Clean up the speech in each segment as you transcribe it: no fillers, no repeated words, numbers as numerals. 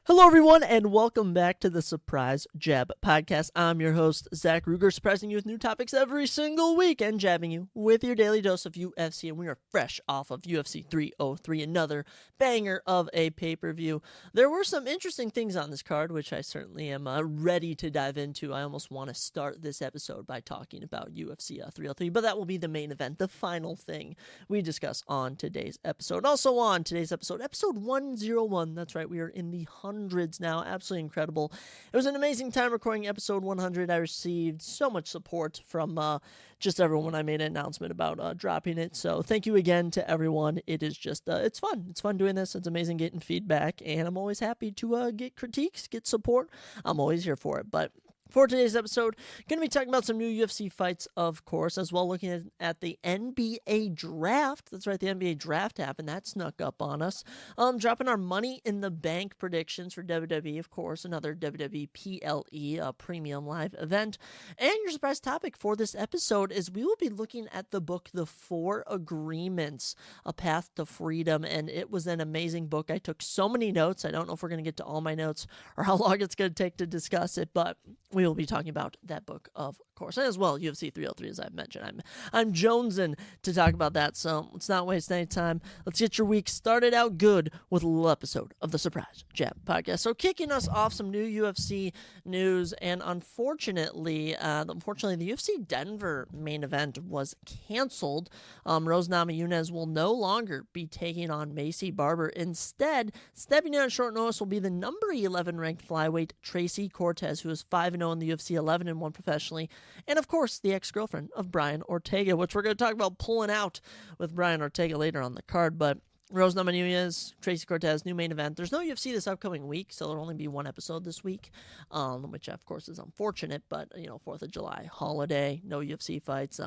Hello, everyone, and welcome back to the Surprise Jab Podcast. I'm your host, Zach Ruger, surprising you with new topics every single week and jabbing you with your daily dose of UFC. And we are fresh off of UFC 303, another banger of a pay-per-view. There were some interesting things on this card, which I certainly am ready to dive into. I almost want to start this episode by talking about UFC 303, but that will be the main event, the final thing we discuss on today's episode. Also on today's episode, episode 101. That's right, we are in the hundreds now. Absolutely incredible. It was an amazing time recording episode 100. I received so much support from just everyone when I made an announcement about dropping it. So thank you again to everyone. It is just, it's fun. It's fun doing this. It's amazing getting feedback, and I'm always happy to get critiques, get support. I'm always here for it. But for today's episode, going to be talking about some new UFC fights, of course, as well looking at the NBA draft. That's right, the NBA draft happened. That snuck up on us. Dropping our Money in the Bank predictions for WWE, of course, another WWE PLE premium live event. And your surprise topic for this episode is we will be looking at the book, The Four Agreements, A Path to Freedom. And it was an amazing book. I took so many notes. I don't know if we're going to get to all my notes or how long it's going to take to discuss it, but we will be talking about that book, of course, and as well UFC 303, as I've mentioned. I'm jonesing to talk about that, so let's not waste any time. Let's get your week started out good with a little episode of the Surprise Jab Podcast. So kicking us off, some new UFC news, and unfortunately, the UFC Denver main event was canceled. Rose Namajunas will no longer be taking on Macy Barber. Instead, stepping in on short notice will be the number 11 ranked flyweight Tracy Cortez, who is 5-0 in the UFC, 11-1 professionally, and of course the ex-girlfriend of Brian Ortega, which we're going to talk about pulling out with Brian Ortega later on the card. But Rose Namajunas, Tracy Cortez, new main event. There's no UFC this upcoming week, so there'll only be one episode this week, which of course is unfortunate, but 4th of July holiday, no UFC fights.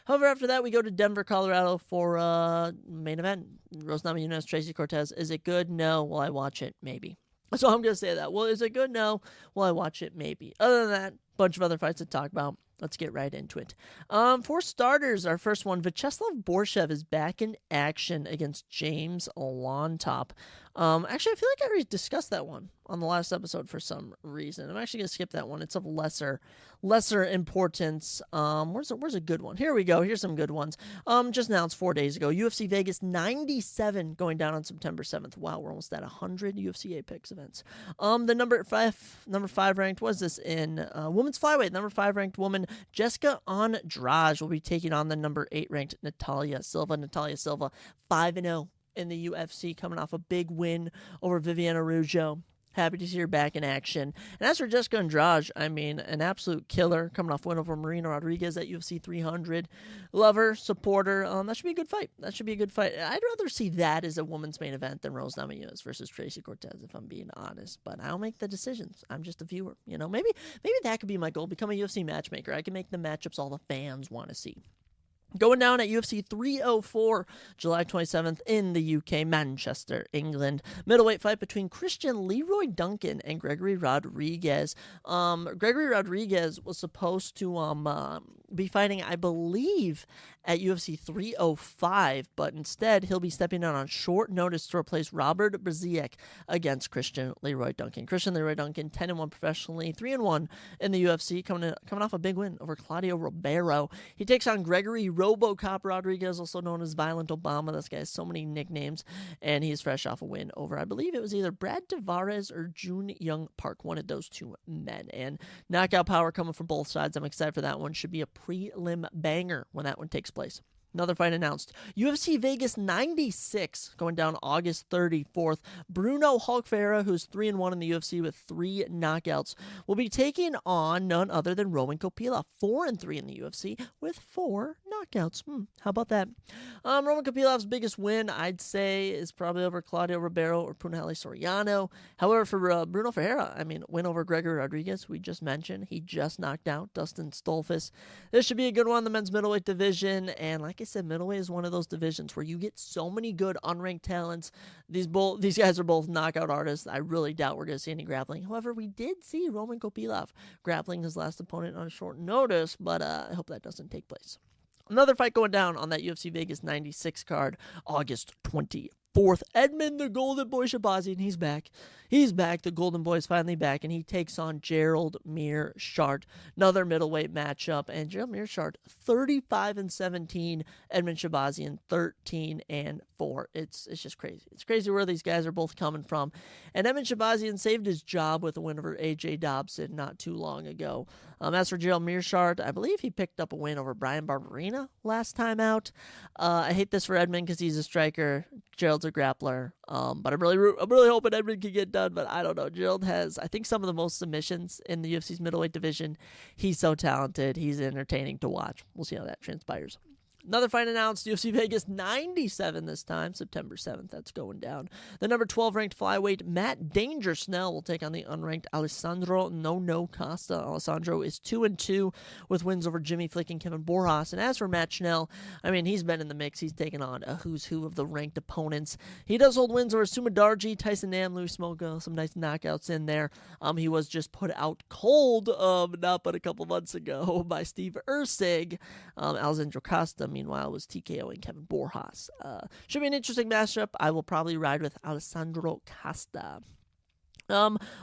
However, after that we go to Denver, Colorado for main event. Rose Namajunas, Tracy Cortez. Is it good? No. Will I watch it? Maybe. So I'm going to say that. Well, is it good? No. Will I watch it? Maybe. Other than that, bunch of other fights to talk about. Let's get right into it. For starters, our first one, Vyacheslav Borshev is back in action against James Lontop. Actually, I feel like I already discussed that one on the last episode for some reason. I'm actually going to skip that one. It's of lesser importance. Where's a good one? Here we go. Here's some good ones. Just announced 4 days ago. UFC Vegas 97 going down on September 7th. Wow, we're almost at 100 UFC Apex events. The number five ranked, was this in women's flyweight? Number 5 ranked woman Jessica Andrade will be taking on the number 8 ranked Natalia Silva. Natalia Silva 5-0 in the UFC, coming off a big win over Viviana Rujo. Happy to see her back in action. And as for Jessica Andrade, I mean, an absolute killer, coming off win over Marina Rodriguez at UFC 300. Love her, support her. That should be a good fight. I'd rather see that as a women's main event than Rose Namajunas versus Tracy Cortez, if I'm being honest. But I'll make the decisions. I'm just a viewer. Maybe that could be my goal. Become a UFC matchmaker. I can make the matchups all the fans want to see. Going down at UFC 304, July 27th in the UK, Manchester, England. Middleweight fight between Christian Leroy Duncan and Gregory Rodriguez. Gregory Rodriguez was supposed to be fighting, I believe, at UFC 305, but instead he'll be stepping out on short notice to replace Robert Brzeziak against Christian Leroy Duncan. Christian Leroy Duncan, 10-1 professionally, 3-1 in the UFC, coming off a big win over Claudio Ribeiro. He takes on Gregory RoboCop Rodriguez, also known as Violent Obama. This guy has so many nicknames, and he's fresh off a win over, I believe it was either Brad Tavares or June Young Park, one of those two men. And knockout power coming from both sides. I'm excited for that one. Should be a prelim banger when that one takes place. Another fight announced. UFC Vegas 96 going down August 34th. Bruno Hulk Ferreira, who's 3-1 in the UFC with 3 knockouts, will be taking on none other than Roman Kopylov, 4-3 in the UFC with 4 knockouts. How about that? Roman Kopylov's biggest win, I'd say, is probably over Claudio Ribeiro or Punahele Soriano. However, for Bruno Ferreira, win over Gregory Rodriguez, we just mentioned. He just knocked out Dustin Stolfus. This should be a good one in the men's middleweight division, and like I said, middleweight is one of those divisions where you get so many good unranked talents. These guys are both knockout artists. I really doubt we're going to see any grappling. However, we did see Roman Kopylov grappling his last opponent on short notice, but I hope that doesn't take place. Another fight going down on that UFC Vegas 96 card, August 24th. 4th. Edmund the Golden Boy Shabazian, he's back. He's back. The Golden Boy is finally back, and he takes on Gerald Meerschaert. Another middleweight matchup, and Gerald Meerschaert 35-17. Edmund Shabazian 13-4. It's just crazy. It's crazy where these guys are both coming from. And Edmund Shabazian saved his job with a win over AJ Dobson not too long ago. As for Gerald Meerschaert, I believe he picked up a win over Brian Barberina last time out. I hate this for Edmund because he's a striker. Gerald's a grappler. But I'm really hoping Edmund can get done, but I don't know. Gerald has, I think, some of the most submissions in the UFC's middleweight division. He's so talented. He's entertaining to watch. We'll see how that transpires. Another fight announced, UFC Vegas 97 this time, September 7th. That's going down. The number 12 ranked flyweight Matt Danger Snell will take on the unranked Alessandro No Costa. Alessandro is 2-2 with wins over Jimmy Flick and Kevin Borjas. And as for Matt Snell, I mean, he's been in the mix. He's taken on a who's who of the ranked opponents. He does hold wins over Sumadarji, Tyson Nam, Louis Smolka, some nice knockouts in there. He was just put out cold, not but a couple months ago, by Steve Erceg. Alessandro Costa, meanwhile, was TKOing Kevin Borjas. Should be an interesting matchup. I will probably ride with Alessandro Costa.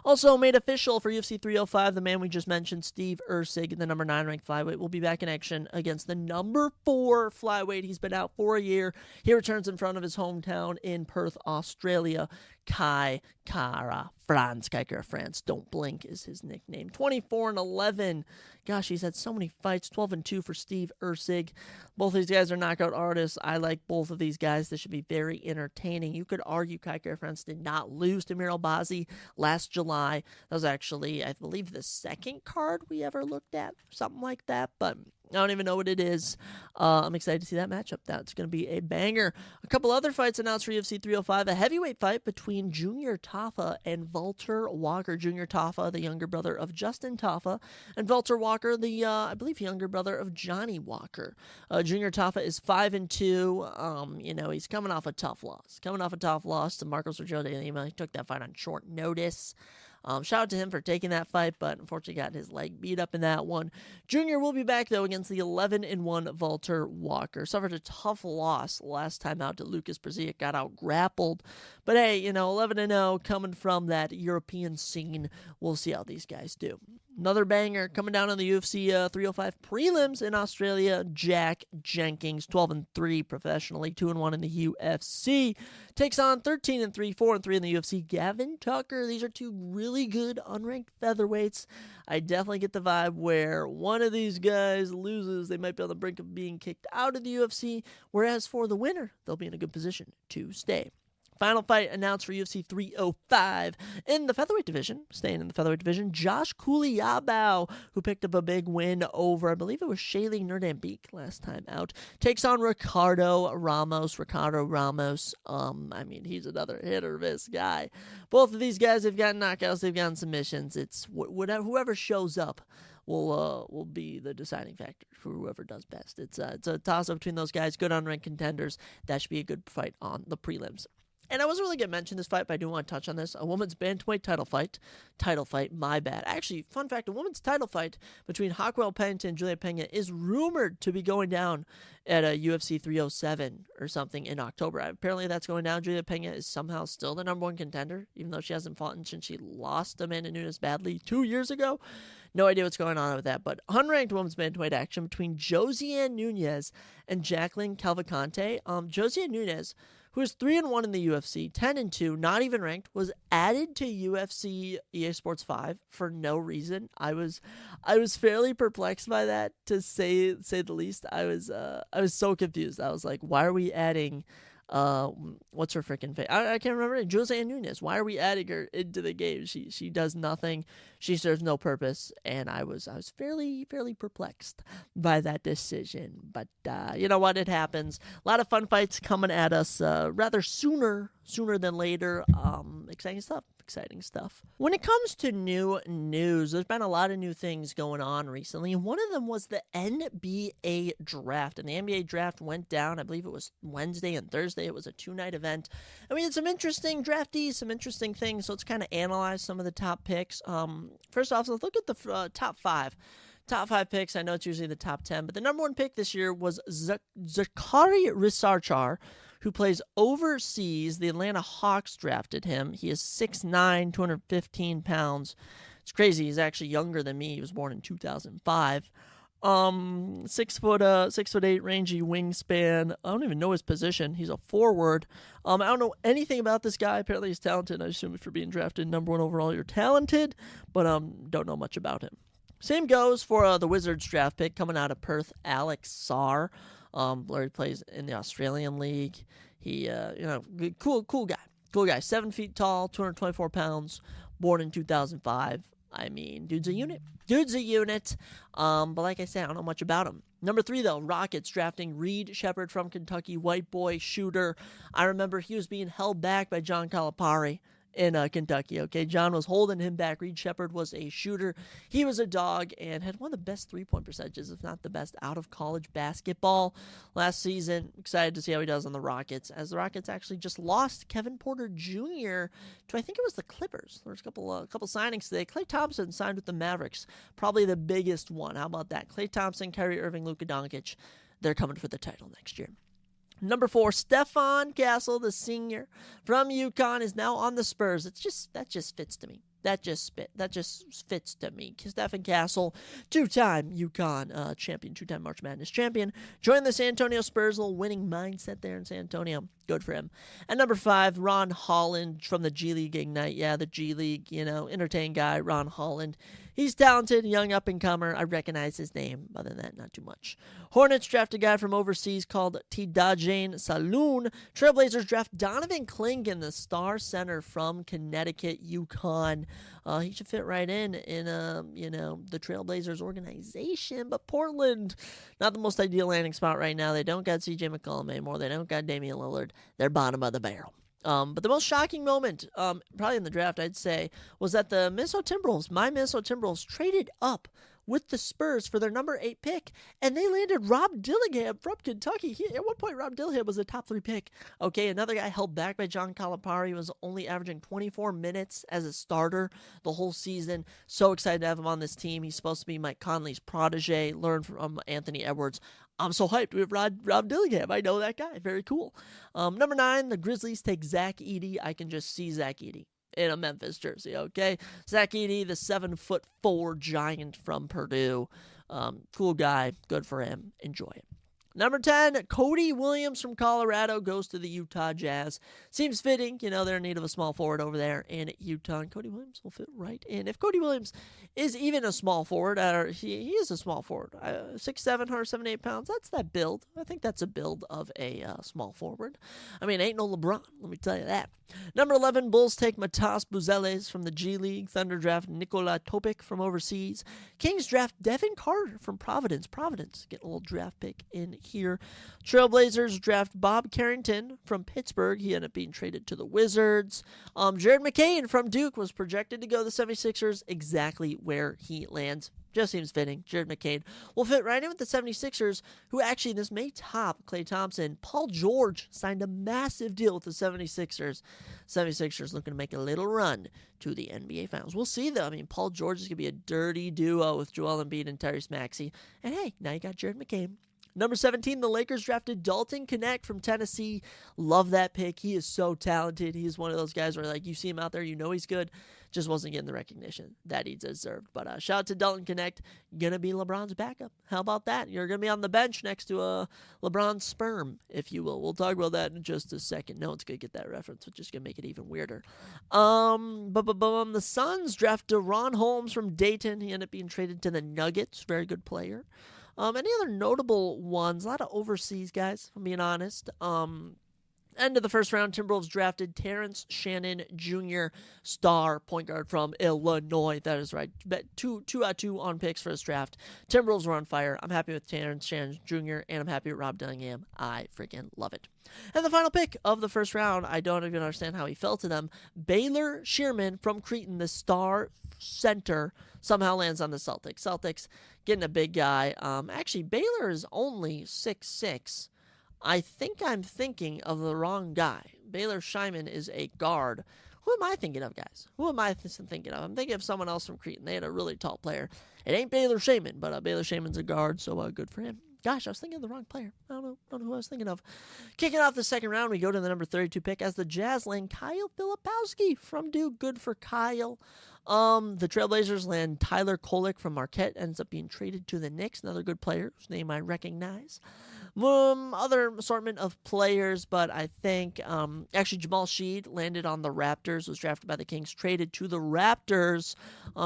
Also made official for UFC 305, the man we just mentioned, Steve Erceg, the number 9 ranked flyweight, will be back in action against the number 4 flyweight. He's been out for a year. He returns in front of his hometown in Perth, Australia. Kai Kara France. Kai Kara France. Don't blink is his nickname. 24-11. Gosh, he's had so many fights. 12-2 for Steve Erceg. Both of these guys are knockout artists. I like both of these guys. This should be very entertaining. You could argue Kai Kara France did not lose to Mir Albazi last July. That was actually, I believe, the second card we ever looked at. Something like that, but I don't even know what it is. I'm excited to see that matchup. That's going to be a banger. A couple other fights announced for UFC 305. A heavyweight fight between Junior Tafa and Walter Walker. Junior Tafa, the younger brother of Justin Tafa, and Walter Walker, the, I believe, younger brother of Johnny Walker. Junior Tafa is 5-2. He's coming off a tough loss. To Marcos Rojo de Lima. He took that fight on short notice. Shout out to him for taking that fight, but unfortunately got his leg beat up in that one. Junior will be back, though, against the 11-1 Walter Walker. Suffered a tough loss last time out to Lucas Brzezic, got out grappled. But hey, 11-0 coming from that European scene. We'll see how these guys do. Another banger coming down on the UFC 305 prelims in Australia. Jack Jenkins, 12-3 professionally, 2-1 in the UFC. Takes on 13-3, 4-3 in the UFC. Gavin Tucker. These are two really good unranked featherweights. I definitely get the vibe where one of these guys loses. They might be on the brink of being kicked out of the UFC. Whereas for the winner, they'll be in a good position to stay. Final fight announced for UFC 305 in the featherweight division. Staying in the featherweight division, Josh Kuliabao, who picked up a big win over, I believe it was Shaylee Nurdambik last time out, takes on Ricardo Ramos. He's another hit-or-miss guy. Both of these guys have gotten knockouts. They've gotten submissions. It's whoever shows up will be the deciding factor for whoever does best. It's a toss-up between those guys. Good unranked contenders. That should be a good fight on the prelims. And I wasn't really going to mention this fight, but I do want to touch on this. A women's bantamweight title fight, my bad. Actually, fun fact, a women's title fight between Raquel Pennington and Julia Pena is rumored to be going down at a UFC 307 or something in October. Apparently that's going down. Julia Pena is somehow still the number 1 contender, even though she hasn't fought since she lost to Amanda Nunes badly 2 years ago. No idea what's going on with that, but unranked women's bantamweight action between Josiane Nunes and Jacqueline Calvacante. Josiane Nunes, who is 3-1 in the UFC, 10-2, not even ranked, was added to UFC EA Sports 5 for no reason. I was fairly perplexed by that, to say the least. I was so confused. I was like, why are we adding what's her freaking face? I can't remember it. Josiane Nunes. Why are we adding her into the game? She does nothing. She serves no purpose, and I was fairly perplexed by that decision. But you know what? It happens. A lot of fun fights coming at us rather sooner than later. Exciting stuff. When it comes to new news, there's been a lot of new things going on recently. One of them was the NBA draft. And the NBA draft went down, I believe it was Wednesday and Thursday. It was a 2-night event. And we had some interesting draftees, some interesting things. So let's kind of analyze some of the top picks. First off, let's look at the top 5. Top 5 picks. I know it's usually the top 10, but the number 1 pick this year was Zachary Risarchar, who plays overseas. The Atlanta Hawks drafted him. He is 6'9", 215 pounds. It's crazy. He's actually younger than me. He was born in 2005. 6'8", rangy wingspan. I don't even know his position. He's a forward. I don't know anything about this guy. Apparently he's talented. I assume if you're being drafted number 1 overall, you're talented, but don't know much about him. Same goes for the Wizards draft pick coming out of Perth, Alex Sarr. Where he plays in the Australian League. He, cool guy. Cool guy. 7 feet tall, 224 pounds, born in 2005. I mean, dude's a unit. But like I said, I don't know much about him. Number 3, though, Rockets drafting Reed Shepherd from Kentucky, white boy shooter. I remember he was being held back by John Calipari in Kentucky, okay? John was holding him back. Reed Shepherd was a shooter. He was a dog and had one of the best three-point percentages, if not the best, out of college basketball last season. Excited to see how he does on the Rockets, as the Rockets actually just lost Kevin Porter Jr. to, I think it was the Clippers. There was a couple signings today. Klay Thompson signed with the Mavericks, probably the biggest one. How about that? Klay Thompson, Kyrie Irving, Luka Doncic. They're coming for the title next year. Number 4, Stephon Castle, the senior from UConn, is now on the Spurs. That just fits to me. That just fits to me. Stephen Castle, 2-time UConn champion, 2-time March Madness champion, joined the San Antonio Spurs. A little winning mindset there in San Antonio. Good for him. And number 5, Ron Holland from the G League Ignite. Yeah, the G League, entertaining guy, Ron Holland. He's talented, young up-and-comer. I recognize his name. Other than that, not too much. Hornets draft a guy from overseas called Tidjane Saloon. Trailblazers draft Donovan Clingan, the star center from Connecticut, UConn. He should fit right in the Trailblazers organization. But Portland, not the most ideal landing spot right now. They don't got C.J. McCollum anymore. They don't got Damian Lillard. They're bottom of the barrel. But the most shocking moment, probably in the draft, I'd say, was that my Minnesota Timberwolves, traded up with the Spurs for their number 8 pick, and they landed Rob Dillingham from Kentucky. At one point, Rob Dillingham was a top 3 pick. Okay, another guy held back by John Calipari, was only averaging 24 minutes as a starter the whole season. So excited to have him on this team. He's supposed to be Mike Conley's protege, learned from Anthony Edwards. I'm so hyped. We have Rob Dillingham. I know that guy. Very cool. Number 9, the Grizzlies take Zach Edey. I can just see Zach Edey in a Memphis jersey, okay? Zach Edey, the 7'4" giant from Purdue. Cool guy. Good for him. Enjoy it. Number 10, Cody Williams from Colorado goes to the Utah Jazz. Seems fitting. They're in need of a small forward over there in Utah, and Cody Williams will fit right in. If Cody Williams is even a small forward, he is a small forward, 6'7", 178 pounds, that's that build. I think that's a build of a small forward. I mean, ain't no LeBron, let me tell you that. Number 11, Bulls take Matas Buzeles from the G League. Thunder draft Nikola Topic from overseas. Kings draft Devin Carter from Providence. Getting a little draft pick in here. Trailblazers draft Bob Carrington from Pittsburgh. He ended up being traded to the Wizards. Jared McCain from Duke was projected to go to the 76ers. Exactly where he lands. Just seems fitting. Jared McCain will fit right in with the 76ers, who actually, this may top Klay Thompson. Paul George signed a massive deal with the 76ers. 76ers looking to make a little run to the NBA Finals. We'll see, though. I mean, Paul George is going to be a dirty duo with Joel Embiid and Tyrese Maxey. And hey, now you got Jared McCain. Number 17, the Lakers drafted Dalton Knecht from Tennessee. Love that pick. He is so talented. He's one of those guys where, you see him out there, he's good. Just wasn't getting the recognition that he deserved. But shout out to Dalton Knecht. Gonna be LeBron's backup. How about that? You're gonna be on the bench next to LeBron's sperm, if you will. We'll talk about that in just a second. No one's gonna get that reference, which is gonna make it even weirder. The Suns draft DeRon Holmes from Dayton. He ended up being traded to the Nuggets. Very good player. Any other notable ones? A lot of overseas guys, if I'm being honest. End of the first round, Timberwolves drafted Terrence Shannon Jr., star point guard from Illinois. That is right. Two out of two on picks for this draft. Timberwolves were on fire. I'm happy with Terrence Shannon Jr., and I'm happy with Rob Dillingham. I freaking love it. And the final pick of the first round, I don't even understand how he fell to them. Baylor Shearman from Creighton, the star center, somehow lands on the Celtics. Celtics getting a big guy. Actually, Baylor is only 6'6". I think I'm thinking of the wrong guy. Baylor Scheimman is a guard. Who am I thinking of, guys? Who am I thinking of? I'm thinking of someone else from Creighton. They had a really tall player. It ain't Baylor Scheimman, but Baylor Scheimman's a guard, so good for him. Gosh, I was thinking of the wrong player. I don't know who I was thinking of. Kicking off the second round, we go to the number 32 pick as the Jazz land Kyle Filipowski from Duke. Good for Kyle. The Trailblazers land Tyler Kolek from Marquette. Ends up being traded to the Knicks. Another good player whose name I recognize. Other assortment of players, but I think actually Jamal Sheed landed on the Raptors, was drafted by the Kings, traded to the Raptors.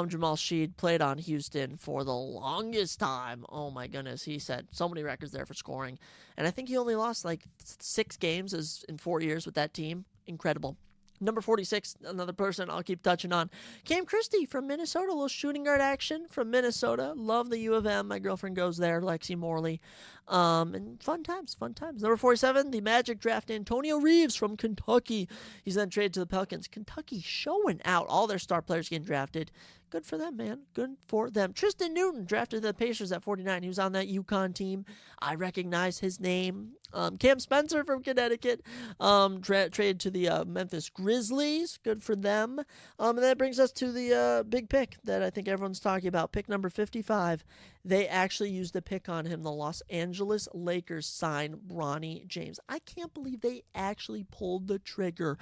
Jamal Sheed played on Houston for the longest time. Oh my goodness, he set so many records there for scoring, and I think he only lost like 6 games in 4 years with that team. Incredible. Number 46, another person I'll keep touching on. Cam Christie from Minnesota. A little shooting guard action from Minnesota. Love the U of M. My girlfriend goes there, Lexi Morley. And fun times. Number 47, the Magic draft Antonio Reeves from Kentucky. He's then traded to the Pelicans. Kentucky showing out. All their star players getting drafted. Good for them, man. Good for them. Tristan Newton drafted to the Pacers at 49. He was on that UConn team. I recognize his name. Cam Spencer from Connecticut traded to the Memphis Grizzlies. Good for them. And that brings us to the big pick that I think everyone's talking about. Pick number 55. They actually used a pick on him. The Los Angeles Lakers signed Bronny James. I can't believe they actually pulled the trigger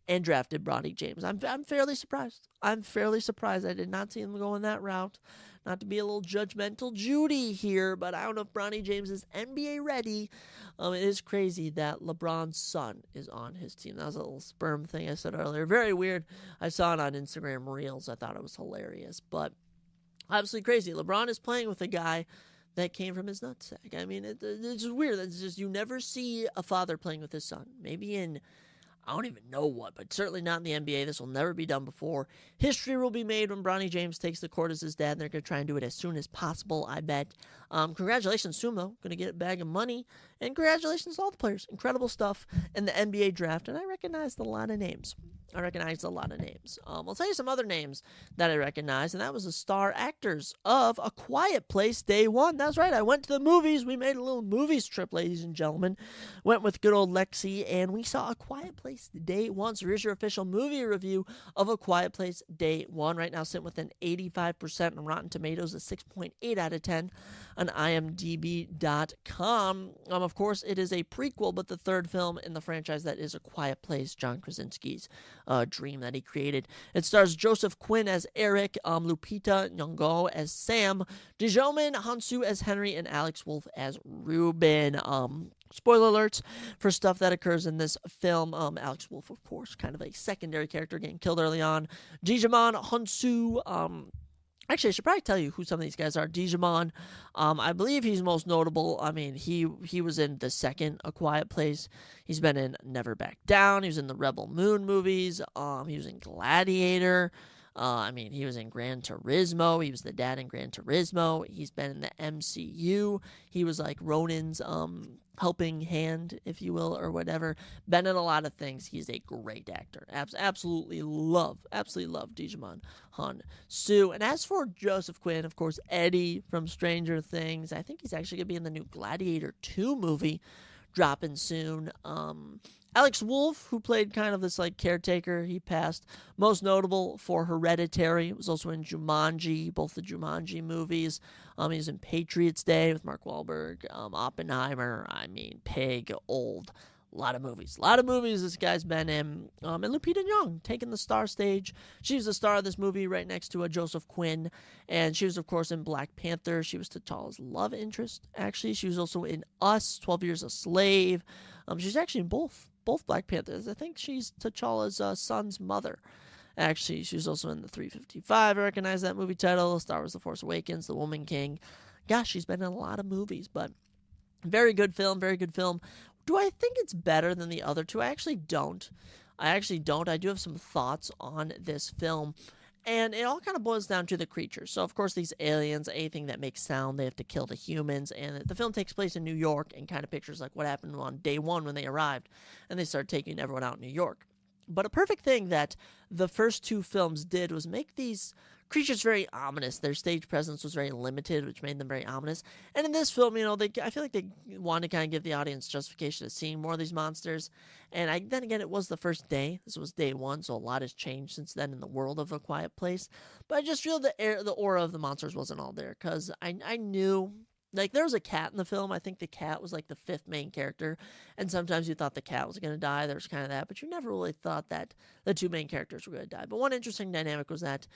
and drafted Bronny James. I'm fairly surprised. I did not see him going that route. Not to be a little judgmental Judy here, but I don't know if Bronny James is NBA ready. It is crazy that LeBron's son is on his team. That was a little sperm thing I said earlier. Very weird. I saw it on Instagram Reels. I thought it was hilarious, but absolutely crazy. LeBron is playing with a guy that came from his nutsack. I mean, it's just weird. It's just you never see a father playing with his son. Maybe in I don't even know what, but certainly not in the NBA. This will never be done before. History will be made when Bronny James takes the court as his dad, and they're going to try and do it as soon as possible, I bet. Congratulations to him, though. Going to get a bag of money. And congratulations to all the players. Incredible stuff in the NBA draft, and I recognized a lot of names. I'll tell you some other names that I recognize, and that was the star actors of A Quiet Place Day One. That's right, I went to the movies. We made a little movies trip, ladies and gentlemen. Went with good old Lexi, and we saw A Quiet Place Day One. So here's your official movie review of A Quiet Place Day One. Right now sitting with an 85% on Rotten Tomatoes, a 6.8 out of 10 on IMDb.com. Of course, it is a prequel, but the third film in the franchise that is A Quiet Place, John Krasinski's dream that he created. It stars Joseph Quinn as Eric, Lupita Nyong'o as Sam, Djimon Hounsou as Henry, and Alex Wolff as Ruben. Spoiler alerts for stuff that occurs in this film. Alex Wolff, of course, kind of a secondary character getting killed early on. Djimon Hounsou, actually, I should probably tell you who some of these guys are. Djimon, I believe he's most notable. I mean, he was in the second A Quiet Place. He's been in Never Back Down. He was in the Rebel Moon movies. He was in Gladiator. He was in Gran Turismo. He was the dad in Gran Turismo. He's been in the MCU. He was like Ronan's helping hand, if you will, or whatever. Been in a lot of things. He's a great actor. Absolutely love Djimon Hounsou. And as for Joseph Quinn, of course, Eddie from Stranger Things. I think he's actually going to be in the new Gladiator 2 movie dropping soon. Alex Wolff, who played kind of this like caretaker, he passed. Most notable for Hereditary. He was also in Jumanji, both the Jumanji movies. He was in Patriots Day with Mark Wahlberg, Oppenheimer, Pig, Old. A lot of movies this guy's been in. And Lupita Nyong'o taking the star stage. She was the star of this movie right next to Joseph Quinn. And she was, of course, in Black Panther. She was T'Challa's love interest, actually. She was also in Us, 12 Years a Slave. She's actually in both Black Panthers. I think she's T'Challa's son's mother. Actually, she was also in the 355. I recognize that movie title. Star Wars The Force Awakens, The Woman King. Gosh, she's been in a lot of movies, but very good film. Do I think it's better than the other two? I actually don't. I do have some thoughts on this film. And it all kind of boils down to the creatures. So, of course, these aliens, anything that makes sound, they have to kill the humans. And the film takes place in New York and kind of pictures like what happened on day one when they arrived. And they started taking everyone out in New York. But a perfect thing that the first two films did was make these creatures very ominous. Their stage presence was very limited, which made them very ominous. And in this film, I feel like they wanted to kind of give the audience justification of seeing more of these monsters. And then again, it was the first day. This was day one, so a lot has changed since then in the world of A Quiet Place. But I just feel the aura of the monsters wasn't all there, because I knew Like, there was a cat in the film. I think the cat was like the fifth main character, and sometimes you thought the cat was going to die. There was kind of that, but you never really thought that the two main characters were going to die. But one interesting dynamic was that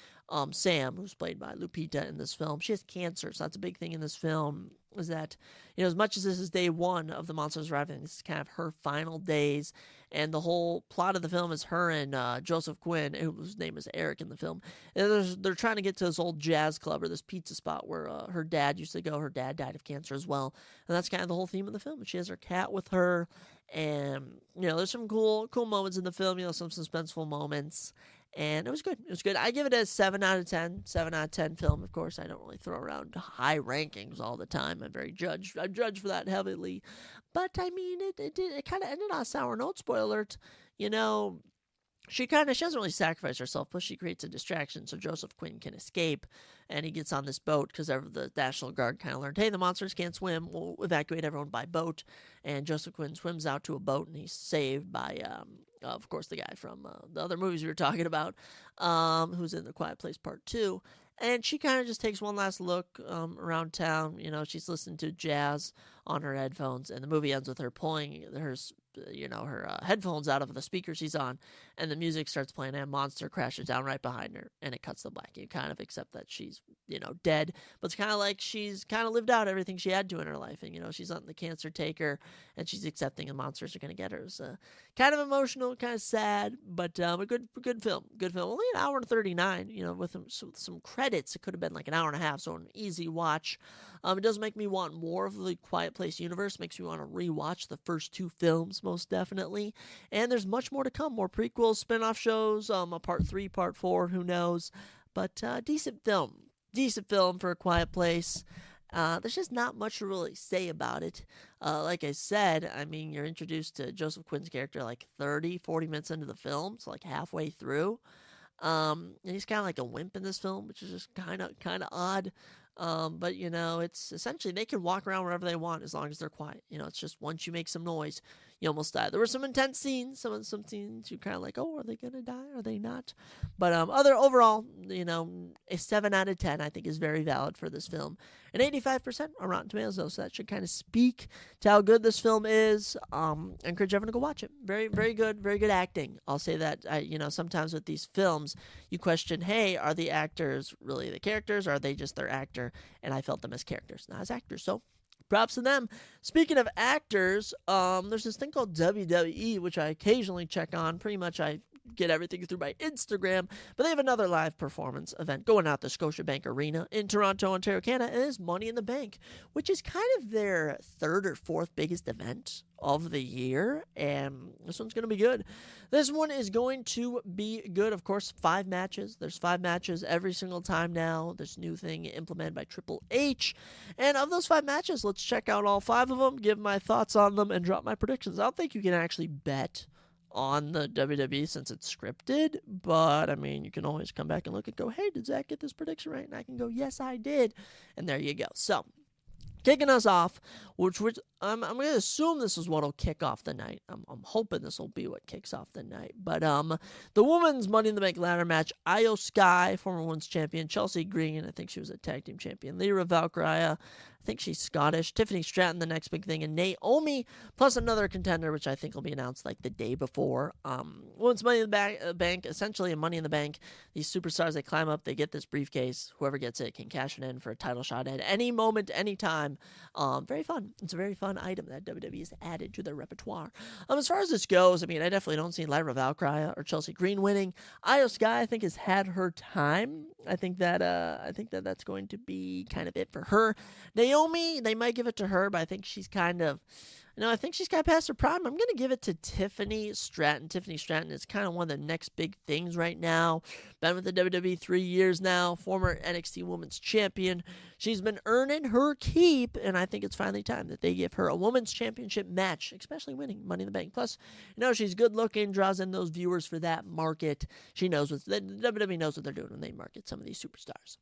Sam, who's played by Lupita in this film, she has cancer, so that's a big thing in this film. Is that, as much as this is day one of the monsters arriving, this is kind of her final days, and the whole plot of the film is her and Joseph Quinn, whose name is Eric in the film. And they're trying to get to this old jazz club or this pizza spot where her dad used to go. Her dad died of cancer as well, and that's kind of the whole theme of the film. She has her cat with her, and there's some cool moments in the film. Some suspenseful moments. And it was good. It was good. I give it a 7 out of 10. 7 out of 10 film. Of course, I don't really throw around high rankings all the time. I'm judged for that heavily. But, I mean, it kind of ended on a sour note. Spoiler alert. She doesn't really sacrifice herself, but she creates a distraction so Joseph Quinn can escape. And he gets on this boat because the National Guard kind of learned, hey, the monsters can't swim. We'll evacuate everyone by boat. And Joseph Quinn swims out to a boat, and he's saved by, of course, the guy from the other movies we were talking about, who's in The Quiet Place Part 2. And she kind of just takes one last look around town. She's listening to jazz on her headphones, and the movie ends with her pulling her headphones out of the speaker she's on, and the music starts playing, and a monster crashes down right behind her, and it cuts to black. You kind of accept that she's, dead, but it's kind of like she's kind of lived out everything she had to in her life, and, she's letting the cancer take her, and she's accepting the monsters are going to get her. So kind of emotional, kind of sad, but a good film. Good film. Only an hour and 39, with some credits. It could have been like an hour and a half, so an easy watch. It does make me want more of the Quiet Place universe. Makes me want to rewatch the first two films, most definitely. And there's much more to come. More prequels, spin-off shows, a part 3, part 4, who knows. But decent film. Decent film for A Quiet Place. There's just not much to really say about it. Like I said, I mean, you're introduced to Joseph Quinn's character like 30, 40 minutes into the film, so like halfway through. And he's kind of like a wimp in this film, which is just kind of odd. But it's essentially they can walk around wherever they want as long as they're quiet. It's just once you make some noise, you almost die. There were some intense scenes, some scenes you kind of like, oh, are they gonna die? Are they not? But overall, a 7 out of 10 I think is very valid for this film. An 85% on Rotten Tomatoes though, so that should kind of speak to how good this film is. I encourage everyone to go watch it. Very, very good acting. I'll say that. Sometimes with these films, you question, hey, are the actors really the characters? Or are they just their actor? And I felt them as characters, not as actors. So props to them. Speaking of actors, there's this thing called WWE, which I occasionally check on. Pretty much I get everything through my Instagram, but they have another live performance event going out the Scotiabank Arena in Toronto, Ontario, Canada, and it's Money in the Bank, which is kind of their third or fourth biggest event of the year, and this one's going to be good. This one is going to be good. Of course, 5 matches. There's 5 matches every single time now. This new thing implemented by Triple H, and of those 5 matches, let's check out all 5 of them, give my thoughts on them, and drop my predictions. I don't think you can actually bet on the WWE since it's scripted, but I mean, you can always come back and look and go, hey, did Zach get this prediction right? And I can go, yes, I did. And there you go. So, kicking us off, which I'm going to assume this is what will kick off the night. I'm hoping this will be what kicks off the night. But the women's Money in the Bank ladder match, Io Sky, former women's champion, Chelsea Green, I think she was a tag team champion, Lyra Valkyria, I think she's Scottish, Tiffany Stratton, the next big thing, and Naomi, plus another contender, which I think will be announced like the day before. Women's Money in the Bank, essentially a Money in the Bank. These superstars, they climb up, they get this briefcase. Whoever gets it can cash it in for a title shot at any moment, any time. Very fun. It's a very fun item that WWE has added to their repertoire. As far as this goes, I mean, I definitely don't see Lyra Valkyria or Chelsea Green winning. Io Sky, I think, has had her time. I think that that's going to be kind of it for her. Naomi, they might give it to her, but I think she's kind of past her prime. I'm going to give it to Tiffany Stratton. Tiffany Stratton is kind of one of the next big things right now. Been with the WWE 3 years now. Former NXT Women's Champion. She's been earning her keep, and I think it's finally time that they give her a Women's Championship match, especially winning Money in the Bank. Plus, she's good looking, draws in those viewers for that market. The WWE knows what they're doing when they market some of these superstars.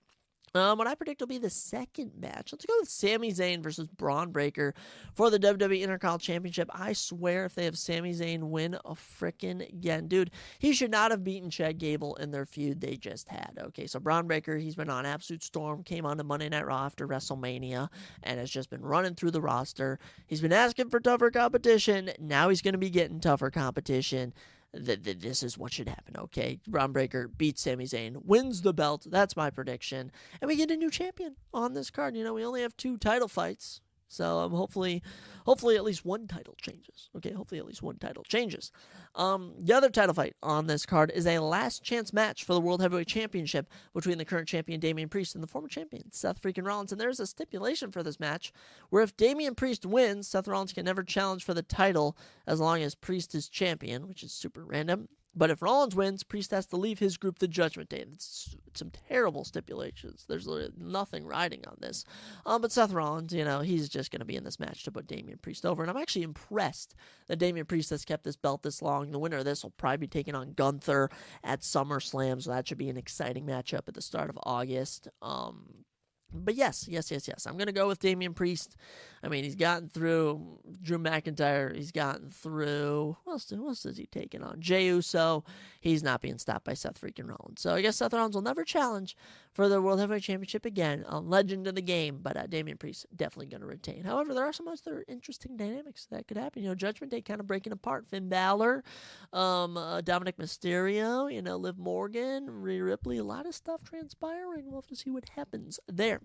What I predict will be the second match. Let's go with Sami Zayn versus Braun Breaker for the WWE Intercontinental Championship. I swear if they have Sami Zayn win a frickin' again, dude, he should not have beaten Chad Gable in their feud they just had. Okay, so Braun Breaker, he's been on absolute storm, came on to Monday Night Raw after WrestleMania, and has just been running through the roster. He's been asking for tougher competition. Now he's going to be getting tougher competition. This is what should happen, okay? Braun Breaker beats Sami Zayn, wins the belt. That's my prediction. And we get a new champion on this card. You know, we only have 2 title fights. So hopefully at least one title changes. Okay, hopefully at least one title changes. The other title fight on this card is a last chance match for the World Heavyweight Championship between the current champion Damian Priest and the former champion Seth freaking Rollins. And there's a stipulation for this match where if Damian Priest wins, Seth Rollins can never challenge for the title as long as Priest is champion, which is super random. But if Rollins wins, Priest has to leave his group the Judgment Day. It's some terrible stipulations. There's nothing riding on this. But Seth Rollins, you know, he's just going to be in this match to put Damian Priest over. And I'm actually impressed that Damian Priest has kept this belt this long. The winner of this will probably be taking on Gunther at SummerSlam. So that should be an exciting matchup at the start of August. But yes. I'm going to go with Damian Priest. I mean, he's gotten through Drew McIntyre. He's gotten through, who else is he taking on? Jey Uso. He's not being stopped by Seth freaking Rollins. So I guess Seth Rollins will never challenge for the World Heavyweight Championship again. Legend of the game, but Damian Priest definitely going to retain. However, there are some other interesting dynamics that could happen. You know, Judgment Day kind of breaking apart. Finn Balor, Dominic Mysterio, you know, Liv Morgan, Rhea Ripley. A lot of stuff transpiring. We'll have to see what happens there.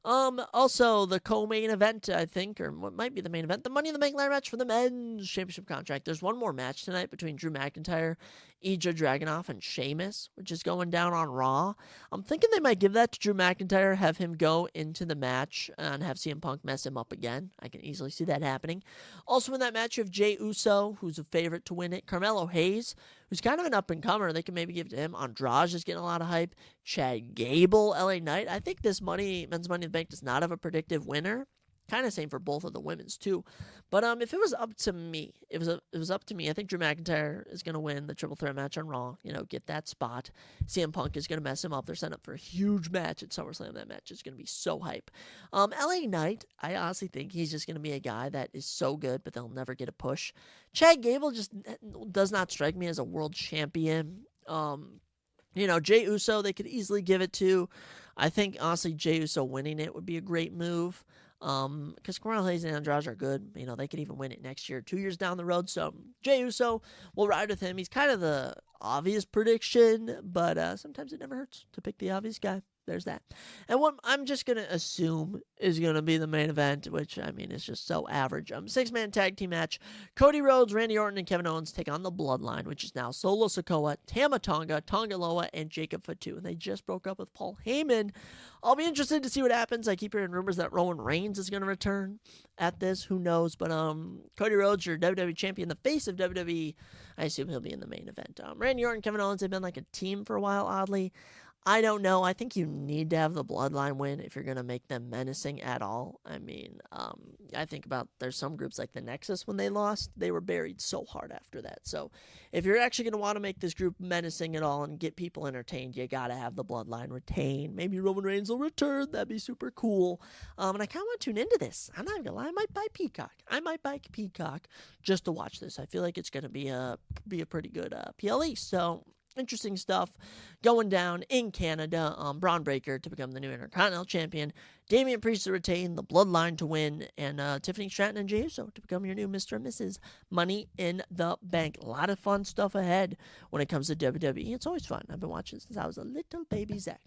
Also, the co-main event, I think, or what might be the main event, the Money in the Bank ladder match for the men's championship contract. There's one more match tonight between Drew McIntyre, Ilja Dragunov, and Sheamus, which is going down on Raw. I'm thinking they might give that to Drew McIntyre, have him go into the match, and have CM Punk mess him up again. I can easily see that happening. Also in that match, you have Jey Uso, who's a favorite to win it. Carmelo Hayes, who's kind of an up-and-comer. They can maybe give it to him. Andrade is getting a lot of hype. Chad Gable, LA Knight. I think this men's Money in the Bank does not have a predictive winner. Kind of same for both of the women's too. But if it was up to me, I think Drew McIntyre is going to win the triple threat match on Raw. You know, get that spot. CM Punk is going to mess him up. They're setting up for a huge match at SummerSlam. That match is going to be so hype. LA Knight, I honestly think he's just going to be a guy that is so good, but they'll never get a push. Chad Gable just does not strike me as a world champion. You know, Jey Uso, they could easily give it to. I think, honestly, Jey Uso winning it would be a great move. Because Carmelo Hayes and Andrade are good. You know, they could even win it next year, 2 years down the road. So, Jey Uso, we'll ride with him. He's kind of the obvious prediction, but sometimes it never hurts to pick the obvious guy. There's that. And what I'm just going to assume is going to be the main event, which, I mean, is just so average. 6-man tag team match. Cody Rhodes, Randy Orton, and Kevin Owens take on the Bloodline, which is now Solo Sikoa, Tama Tonga, Tonga Loa, and Jacob Fatu. And they just broke up with Paul Heyman. I'll be interested to see what happens. I keep hearing rumors that Roman Reigns is going to return at this. Who knows? But Cody Rhodes, your WWE champion, the face of WWE, I assume he'll be in the main event. Randy Orton, Kevin Owens have been like a team for a while, oddly. I don't know. I think you need to have the Bloodline win if you're going to make them menacing at all. I mean, I think about there's some groups like the Nexus when they lost, they were buried so hard after that. So if you're actually going to want to make this group menacing at all and get people entertained, you got to have the Bloodline retain. Maybe Roman Reigns will return. That'd be super cool. And I kind of want to tune into this. I'm not even going to lie. I might buy Peacock just to watch this. I feel like it's going to be a pretty good PLE. So interesting stuff going down in Canada. Braun Breaker to become the new Intercontinental Champion. Damian Priest to retain, the Bloodline to win, and Tiffany Stratton and Jey Uso to become your new Mr. and Mrs. Money in the Bank. A lot of fun stuff ahead when it comes to WWE. It's always fun. I've been watching since I was a little baby Zach.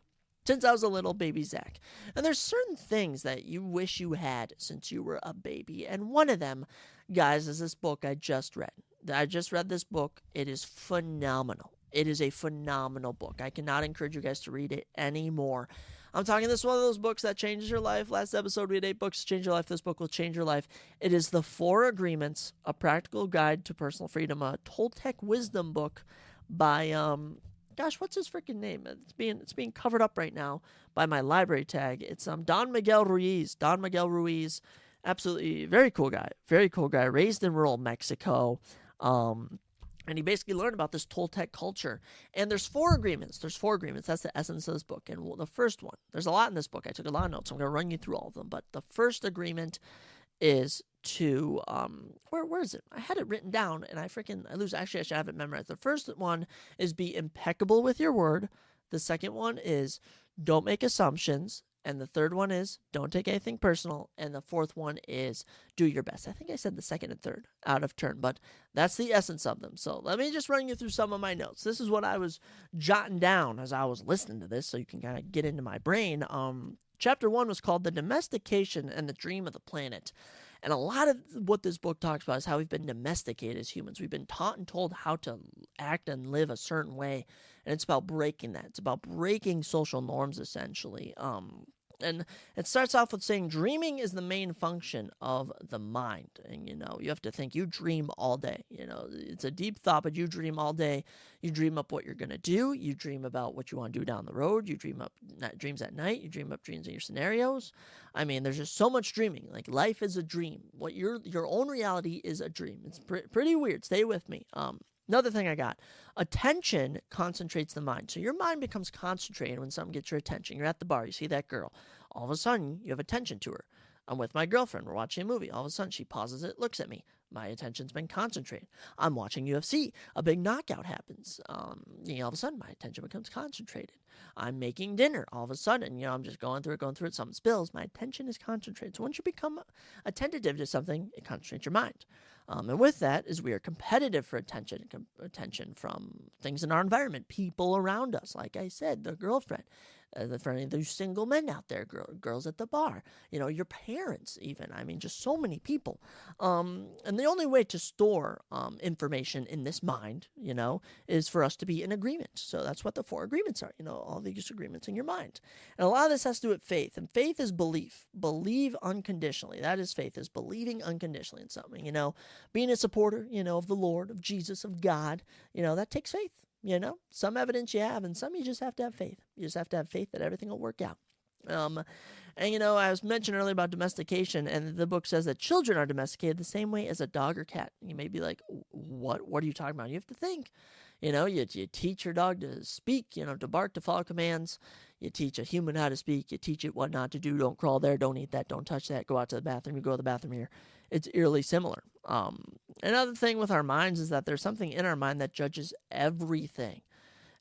And there's certain things that you wish you had since you were a baby. And one of them, guys, is this book I just read. I just read this book. It is phenomenal. It is a phenomenal book. I cannot encourage you guys to read it anymore. I'm talking this is one of those books that changes your life. Last episode, we had 8 books to change your life. This book will change your life. It is The 4 Agreements, A Practical Guide to Personal Freedom, a Toltec wisdom book by, what's his freaking name? It's being covered up right now by my library tag. It's Don Miguel Ruiz. Don Miguel Ruiz, absolutely very cool guy. Very cool guy. Raised in rural Mexico. And he basically learned about this Toltec culture. And there's 4 agreements. That's the essence of this book. And the first one, there's a lot in this book. I took a lot of notes. I'm going to run you through all of them. But the first agreement is to, where is it? I had it written down and I lose. Actually, I should have it memorized. The first one is be impeccable with your word. The second one is don't make assumptions. And the third one is don't take anything personal. And the fourth one is do your best. I think I said the second and third out of turn, but that's the essence of them. So let me just run you through some of my notes. This is what I was jotting down as I was listening to this, so you can kind of get into my brain. Chapter 1 was called The Domestication and the Dream of the Planet. And a lot of what this book talks about is how we've been domesticated as humans. We've been taught and told how to act and live a certain way. And it's about breaking that. It's about breaking social norms, essentially. And it starts off with saying dreaming is the main function of the mind. And, you have to think. You dream all day. It's a deep thought, but you dream all day. You dream up what you're going to do. You dream about what you want to do down the road. You dream up dreams at night. You dream up dreams in your scenarios. I mean, there's just so much dreaming. Like, life is a dream. What your own reality is a dream. It's pretty weird. Stay with me. Another thing I got, attention concentrates the mind. So your mind becomes concentrated when something gets your attention. You're at the bar, you see that girl. All of a sudden, you have attention to her. I'm with my girlfriend, we're watching a movie. All of a sudden, she pauses it, looks at me. My attention's been concentrated. I'm watching UFC. A big knockout happens. All of a sudden, my attention becomes concentrated. I'm making dinner. All of a sudden, I'm just going through it. Something spills. My attention is concentrated. So once you become attentive to something, it concentrates your mind. And with that is we are competitive for attention from things in our environment, people around us. Like I said, the girlfriend, for any of those single men out there, girls at the bar, your parents even. I mean, just so many people. And the only way to store information in this mind, is for us to be in agreement. So that's what the 4 agreements are, all these agreements in your mind. And a lot of this has to do with faith. And faith is belief. Believe unconditionally. That is faith, is believing unconditionally in something, being a supporter, of the Lord, of Jesus, of God, that takes faith. Some evidence you have, and some you just have to have faith. You just have to have faith that everything will work out. And I was mentioning earlier about domestication, and the book says that children are domesticated the same way as a dog or cat. You may be like, what are you talking about? You have to think. You teach your dog to speak, to bark, to follow commands. You teach a human how to speak. You teach it what not to do. Don't crawl there. Don't eat that. Don't touch that. Go out to the bathroom. You go to the bathroom here. It's eerily similar. Another thing with our minds is that there's something in our mind that judges everything.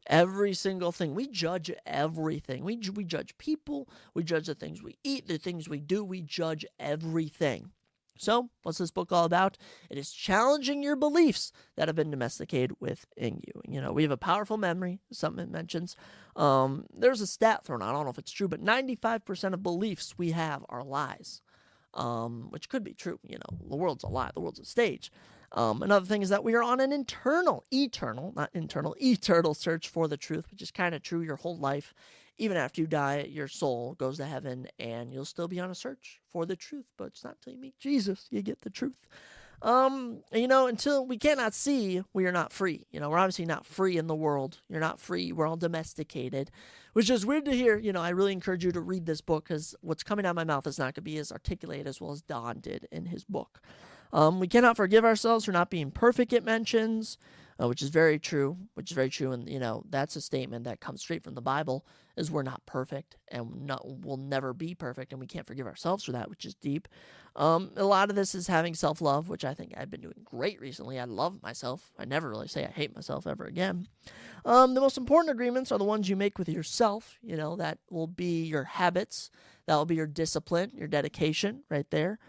Every single thing. We judge everything. We judge people. We judge the things we eat, the things we do. We judge everything. So, what's this book all about? It is challenging your beliefs that have been domesticated within you. We have a powerful memory, something it mentions. There's a stat thrown out, I don't know if it's true, but 95% of beliefs we have are lies, which could be true. The world's a lie, the world's a stage. Another thing is that we are on an eternal search for the truth, which is kind of true your whole life. Even after you die, your soul goes to heaven, and you'll still be on a search for the truth. But it's not until you meet Jesus you get the truth. Until we cannot see, we are not free. We're obviously not free in the world. You're not free. We're all domesticated, which is weird to hear. I really encourage you to read this book, because what's coming out of my mouth is not going to be as articulate as well as Don did in his book. We cannot forgive ourselves for not being perfect, it mentions, which is very true. And, that's a statement that comes straight from the Bible, is we're not perfect, and we'll never be perfect, and we can't forgive ourselves for that, which is deep. A lot of this is having self-love, which I think I've been doing great recently. I love myself. I never really say I hate myself ever again. The most important agreements are the ones you make with yourself. That will be your habits. That will be your discipline, your dedication right there.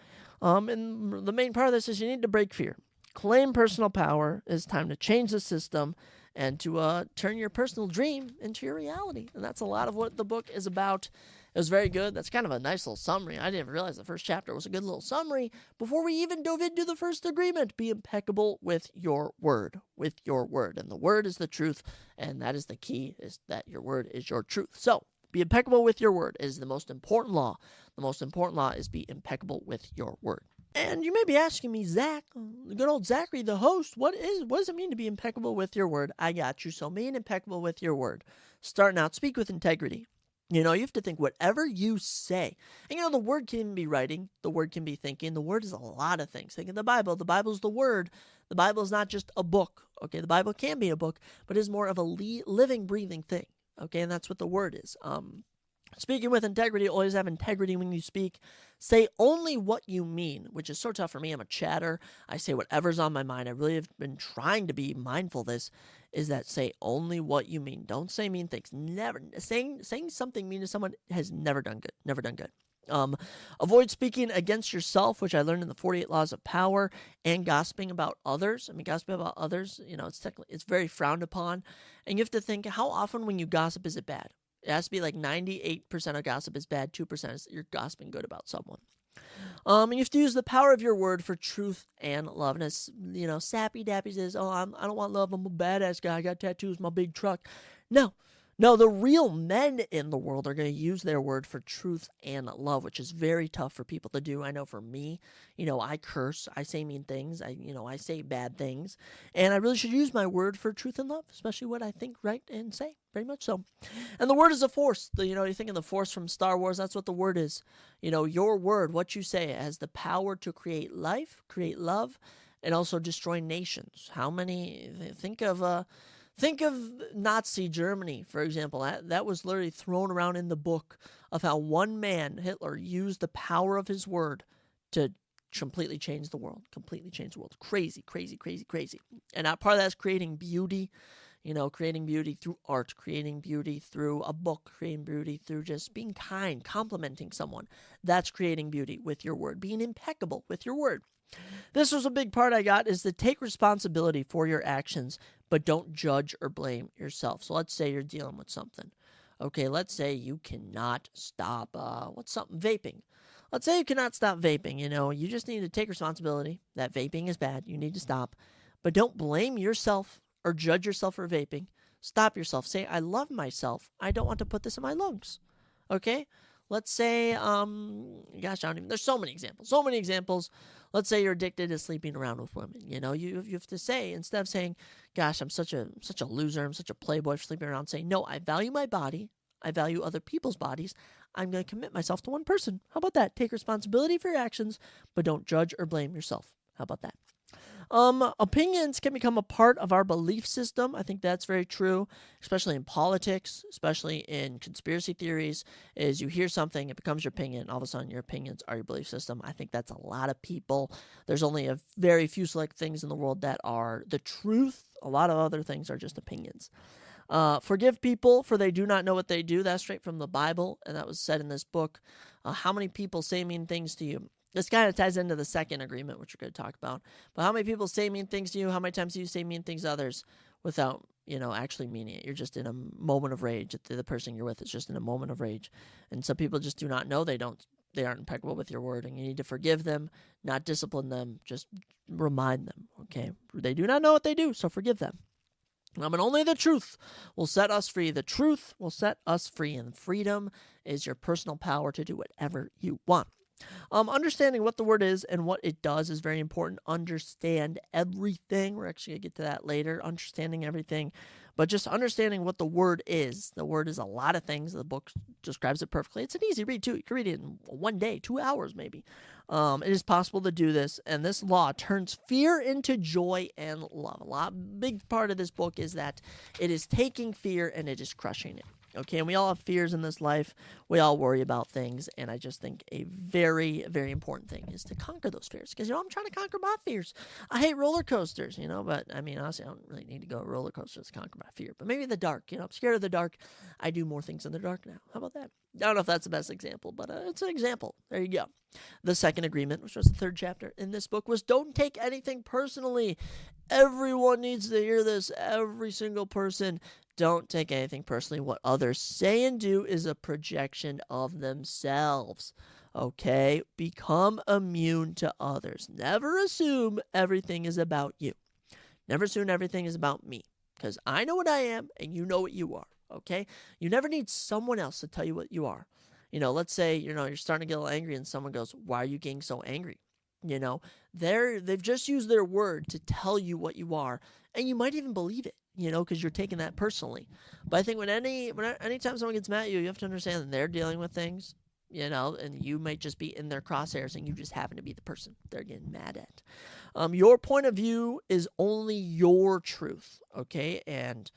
And the main part of this is you need to break fear. Claim personal power. It's time to change the system and to turn your personal dream into your reality. And that's a lot of what the book is about. It was very good. That's kind of a nice little summary. I didn't realize the first chapter was a good little summary before we even dove into the first agreement. Be impeccable with your word. And the word is the truth, and that is the key, is that your word is your truth. So, be impeccable with your word is the most important law. The most important law is be impeccable with your word. And you may be asking me, Zach, the good old Zachary, the host, what does it mean to be impeccable with your word? I got you. So being impeccable with your word. Starting out, speak with integrity. You have to think whatever you say. And the word can be writing, the word can be thinking, the word is a lot of things. Think of the Bible's the word. The Bible is not just a book, okay? The Bible can be a book, but is more of a living, breathing thing, okay? And that's what the word is. Speaking with integrity, always have integrity when you speak. Say only what you mean, which is so tough for me. I'm a chatter. I say whatever's on my mind. I really have been trying to be mindful of this, is that say only what you mean. Don't say mean things. Never. Saying something mean to someone has never done good. Never done good. Avoid speaking against yourself, which I learned in the 48 Laws of Power, and gossiping about others. Gossiping about others, it's very frowned upon. And you have to think, how often when you gossip is it bad? It has to be like 98% of gossip is bad, 2% is you're gossiping good about someone. And you have to use the power of your word for truth and love. And as, Sappy Dappy says, I don't want love, I'm a badass guy, I got tattoos, my big truck. No, the real men in the world are going to use their word for truth and love, which is very tough for people to do. I know for me, I curse, I say mean things, I say bad things, and I really should use my word for truth and love, especially what I think, right, and say, very much so. And the word is a force. You think of the force from Star Wars, that's what the word is. Your word, what you say, has the power to create life, create love, and also destroy nations. Think of Nazi Germany, for example. That was literally thrown around in the book of how one man, Hitler, used the power of his word to completely change the world. Crazy, crazy, crazy, crazy. And part of that is creating beauty, creating beauty through art, creating beauty through a book, creating beauty through just being kind, complimenting someone. That's creating beauty with your word, being impeccable with your word. This was a big part I got, is to take responsibility for your actions, but don't judge or blame yourself. So let's say you're dealing with something. Okay, let's say you cannot stop, vaping. Let's say you cannot stop vaping, you just need to take responsibility that vaping is bad, you need to stop, but don't blame yourself or judge yourself for vaping. Stop yourself. Say, I love myself. I don't want to put this in my lungs. Okay? Let's say, there's so many examples. Let's say you're addicted to sleeping around with women. You have to say, instead of saying, gosh, I'm such a loser, I'm such a playboy for sleeping around, say, no, I value my body. I value other people's bodies. I'm going to commit myself to one person. How about that? Take responsibility for your actions, but don't judge or blame yourself. How about that? Opinions can become a part of our belief system. I think that's very true, especially in politics, especially in conspiracy theories, is you hear something, it becomes your opinion, all of a sudden your opinions are your belief system. I think that's a lot of people. There's only a very few select things in the world that are the truth. A lot of other things are just opinions. Forgive people, for they do not know what they do. That's straight from the Bible, and that was said in this book. How many people say mean things to you? This kind of ties into the second agreement, which we're going to talk about. But how many people say mean things to you? How many times do you say mean things to others without, actually meaning it? You're just in a moment of rage. The person you're with is just in a moment of rage. And some people just do not know they aren't impeccable with your word, and you need to forgive them, not discipline them, just remind them, okay? They do not know what they do, so forgive them. And only the truth will set us free. The truth will set us free, and freedom is your personal power to do whatever you want. Understanding what the word is and what it does is very important. Understand everything. We're actually going to get to that later, understanding everything. But just understanding what the word is. The word is a lot of things. The book describes it perfectly. It's an easy read, too. You can read it in one day, 2 hours maybe. It is possible to do this, and this law turns fear into joy and love. Big part of this book is that it is taking fear and it is crushing it. Okay, and we all have fears in this life. We all worry about things, and I just think a very, very important thing is to conquer those fears. Because, I'm trying to conquer my fears. I hate roller coasters, but, honestly, I don't really need to go to roller coasters to conquer my fear. But maybe the dark, I'm scared of the dark. I do more things in the dark now. How about that? I don't know if that's the best example, but it's an example. There you go. The second agreement, which was the third chapter in this book, was don't take anything personally. Everyone needs to hear this. Every single person. Don't take anything personally. What others say and do is a projection of themselves. Okay? Become immune to others. Never assume everything is about you. Never assume everything is about me. Because I know what I am and you know what you are. Okay? You never need someone else to tell you what you are. Let's say, you're starting to get a little angry and someone goes, why are you getting so angry? You know, they've just used their word to tell you what you are, and you might even believe it, you know, because you're taking that personally. But I think anytime someone gets mad at you, you have to understand that they're dealing with things, you know, and you might just be in their crosshairs, and you just happen to be the person they're getting mad at. Your point of view is only your truth, okay? And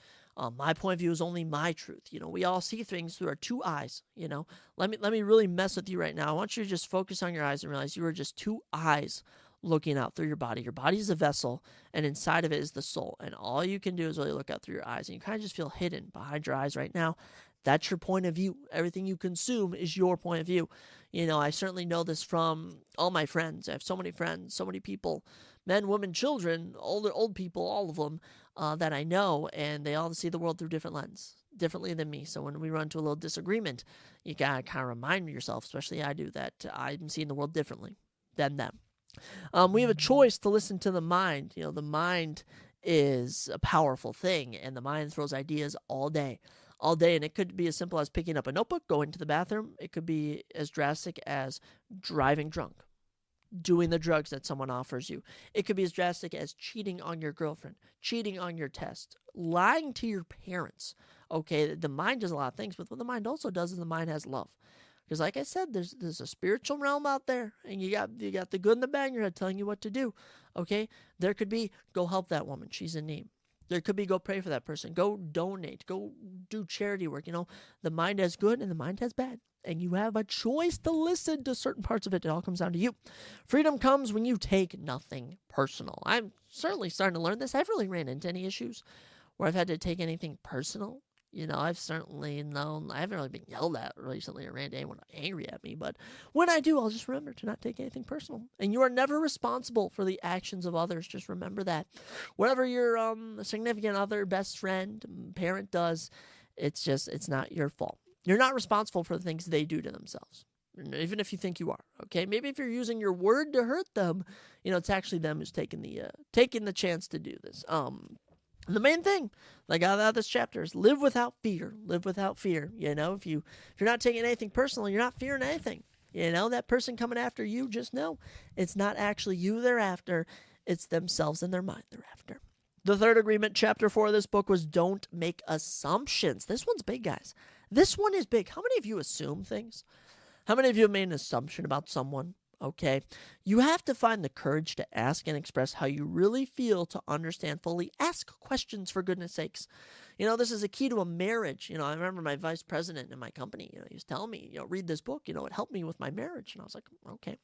my point of view is only my truth. You know, we all see things through our two eyes. You know, let me really mess with you right now. I want you to just focus on your eyes and realize you are just two eyes looking out through your body. Your body is a vessel, and inside of it is the soul. And all you can do is really look out through your eyes, and you kind of just feel hidden behind your eyes right now. That's your point of view. Everything you consume is your point of view. You know, I certainly know this from all my friends. I have so many friends, so many people, men, women, children, old people, all of them that I know, and they all see the world through different lens, differently than me. So when we run into a little disagreement, you gotta kind of remind yourself, especially I do, that I'm seeing the world differently than them. We have a choice to listen to the mind. You know, the mind is a powerful thing, and the mind throws ideas all day. And it could be as simple as picking up a notebook, going to the bathroom. It could be as drastic as driving drunk, doing the drugs that someone offers you. It could be as drastic as cheating on your girlfriend, cheating on your test, lying to your parents. Okay, the mind does a lot of things, but what the mind also does is the mind has love. Because like I said, there's a spiritual realm out there, and you got the good and the bad in your head telling you what to do. Okay, there could be, go help that woman, she's in need. There could be, go pray for that person, go donate, go do charity work. You know, the mind has good and the mind has bad, and you have a choice to listen to certain parts of it. It all comes down to you. Freedom comes when you take nothing personal. I'm certainly starting to learn this. I've really ran into any issues where I've had to take anything personal. You know, I've certainly known, I haven't really been yelled at recently or ran anyone angry at me, but when I do, I'll just remember to not take anything personal. And you are never responsible for the actions of others. Just remember that. Whatever your significant other, best friend, parent does, it's not your fault. You're not responsible for the things they do to themselves, even if you think you are, okay? Maybe if you're using your word to hurt them, you know, it's actually them who's taking the chance to do this. The main thing that I got out of this chapter is live without fear. Live without fear. You know, if you're not taking anything personal, you're not fearing anything. You know, that person coming after you, just know it's not actually you they're after. It's themselves and their mind they're after. The third agreement, chapter 4 of this book, was don't make assumptions. This one's big, guys. This one is big. How many of you assume things? How many of you have made an assumption about someone? Okay, you have to find the courage to ask and express how you really feel to understand fully. Ask questions, for goodness sakes. You know, this is a key to a marriage. You know, I remember my vice president in my company, you know, he was telling me, you know, read this book, you know, it helped me with my marriage. And I was like, okay.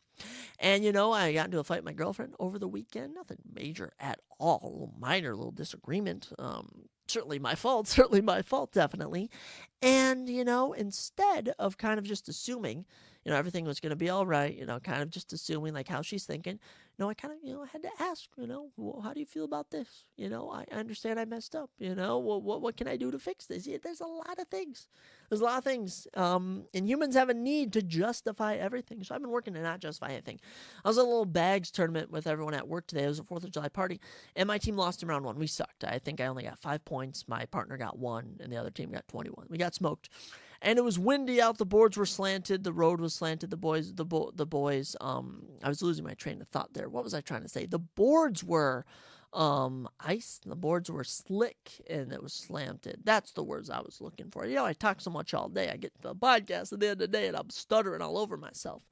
And, you know, I got into a fight with my girlfriend over the weekend. Nothing major at all. A little minor, little disagreement. Certainly my fault, definitely. And, you know, instead of kind of just assuming, you know, everything was going to be all right, you know, kind of just assuming like how she's thinking, you know, I kind of, you know, I had to ask, you know, well, how do you feel about this? You know, I understand I messed up, you know, well, what can I do to fix this? Yeah, there's a lot of things. And humans have a need to justify everything. So I've been working to not justify anything. I was at a little bags tournament with everyone at work today. It was a 4th of July party, and my team lost in round 1. We sucked. I think I only got 5 points. My partner got 1, and the other team got 21. We got smoked. And it was windy out. The boards were slanted. The road was slanted. The boys, I was losing my train of thought there. What was I trying to say? The boards were ice. The boards were slick, and it was slanted. That's the words I was looking for. You know, I talk so much all day. I get to the podcast at the end of the day, and I'm stuttering all over myself.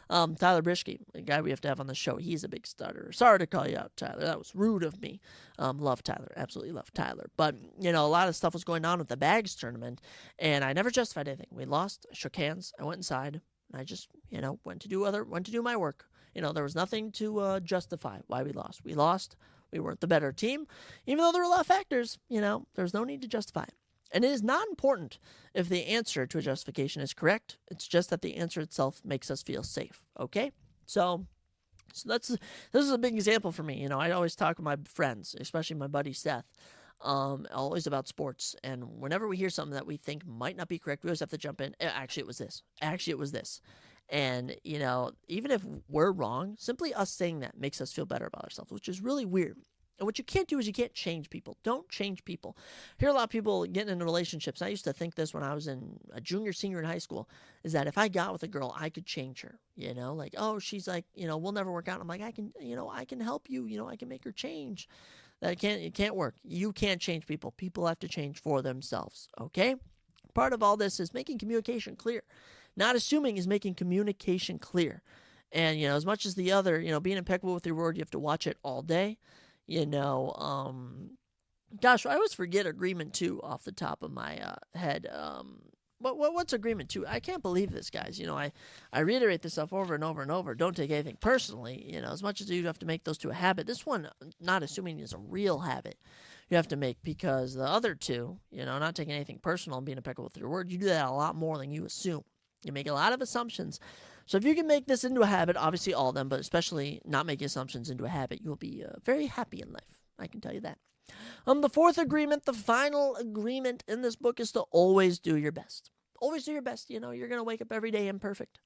Tyler Brishke, the guy we have to have on the show, he's a big stutterer. Sorry to call you out, Tyler. That was rude of me. Love Tyler. Absolutely love Tyler. But, you know, a lot of stuff was going on with the bags tournament, and I never justified anything. We lost. I shook hands. I went inside, and I just, you know, went to do my work. You know, there was nothing to justify why we lost. We lost. We weren't the better team. Even though there were a lot of factors, you know, there's no need to justify it. And it is not important if the answer to a justification is correct. It's just that the answer itself makes us feel safe, okay? So this is a big example for me. You know, I always talk with my friends, especially my buddy Seth, always about sports. And whenever we hear something that we think might not be correct, we always have to jump in. Actually, it was this. And, you know, even if we're wrong, simply us saying that makes us feel better about ourselves, which is really weird. And what you can't do is you can't change people. Don't change people. I hear a lot of people getting into relationships. I used to think this when I was in a junior, senior in high school, is that if I got with a girl, I could change her. Like, oh, she's like, we'll never work out. I'm like, I can help you. I can make her change. It can't work. You can't change people. People have to change for themselves. Okay? Part of all this is making communication clear. Not assuming is making communication clear. And, as much as the other, being impeccable with your word, you have to watch it all day. Gosh, I always forget agreement 2 off the top of my head. What's agreement 2? I can't believe this, guys. I reiterate this stuff over and over and over. Don't take anything personally. As much as you have to make those 2 a habit, this one, not assuming, is a real habit you have to make, because the other 2, not taking anything personal and being impeccable with your word, you do that a lot more than you assume. You make a lot of assumptions. So if you can make this into a habit, obviously all of them, but especially not making assumptions into a habit, you'll be very happy in life. I can tell you that. The 4th agreement, the final agreement in this book, is to always do your best. Always do your best. You're going to wake up every day imperfect.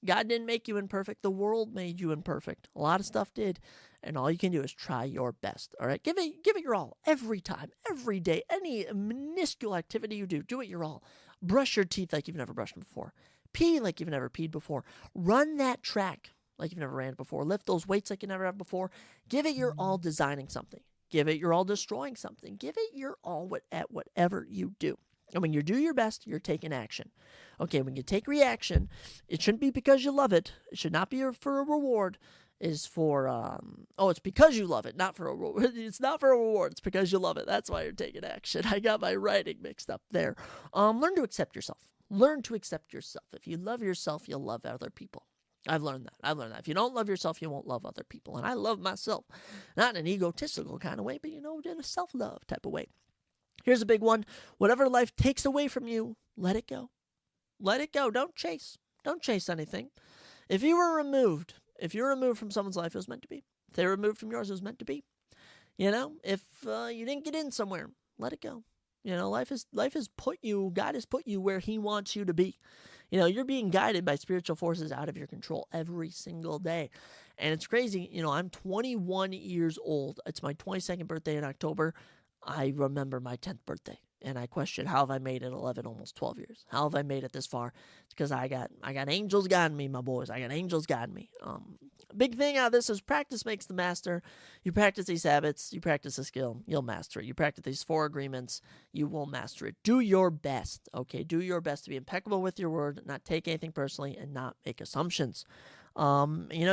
God didn't make you imperfect. The world made you imperfect. A lot of stuff did. And all you can do is try your best. All right? Give it your all every time, every day. Any minuscule activity you do it your all. Brush your teeth like you've never brushed them before. Pee like you've never peed before. Run that track like you've never ran it before. Lift those weights like you never have before. Give it your all designing something. Give it your all destroying something. Give it your all at whatever you do. And when you do your best, you're taking action. Okay, when you take reaction, it shouldn't be because you love it. It should not be for a reward. It's for, it's because you love it, not for a reward. It's not for a reward. It's because you love it. That's why you're taking action. I got my writing mixed up there. Learn to accept yourself. Learn to accept yourself. If you love yourself, you'll love other people. I've learned that. If you don't love yourself, you won't love other people. And I love myself. Not in an egotistical kind of way, but, in a self-love type of way. Here's a big one. Whatever life takes away from you, let it go. Let it go. Don't chase. Don't chase anything. If you're removed from someone's life, it was meant to be. If they were removed from yours, it was meant to be. If you didn't get in somewhere, let it go. God has put you where he wants you to be. You're being guided by spiritual forces out of your control every single day. And it's crazy. I'm 21 years old. It's my 22nd birthday in October. I remember my 10th birthday. And I question, how have I made it 11, almost 12 years? How have I made it this far? It's because I got angels guiding me, my boys. I got angels guiding me. Big thing out of this is practice makes the master. You practice these habits, you practice a skill, you'll master it. You practice these 4 agreements, you will master it. Do your best, okay? Do your best to be impeccable with your word, not take anything personally, and not make assumptions. You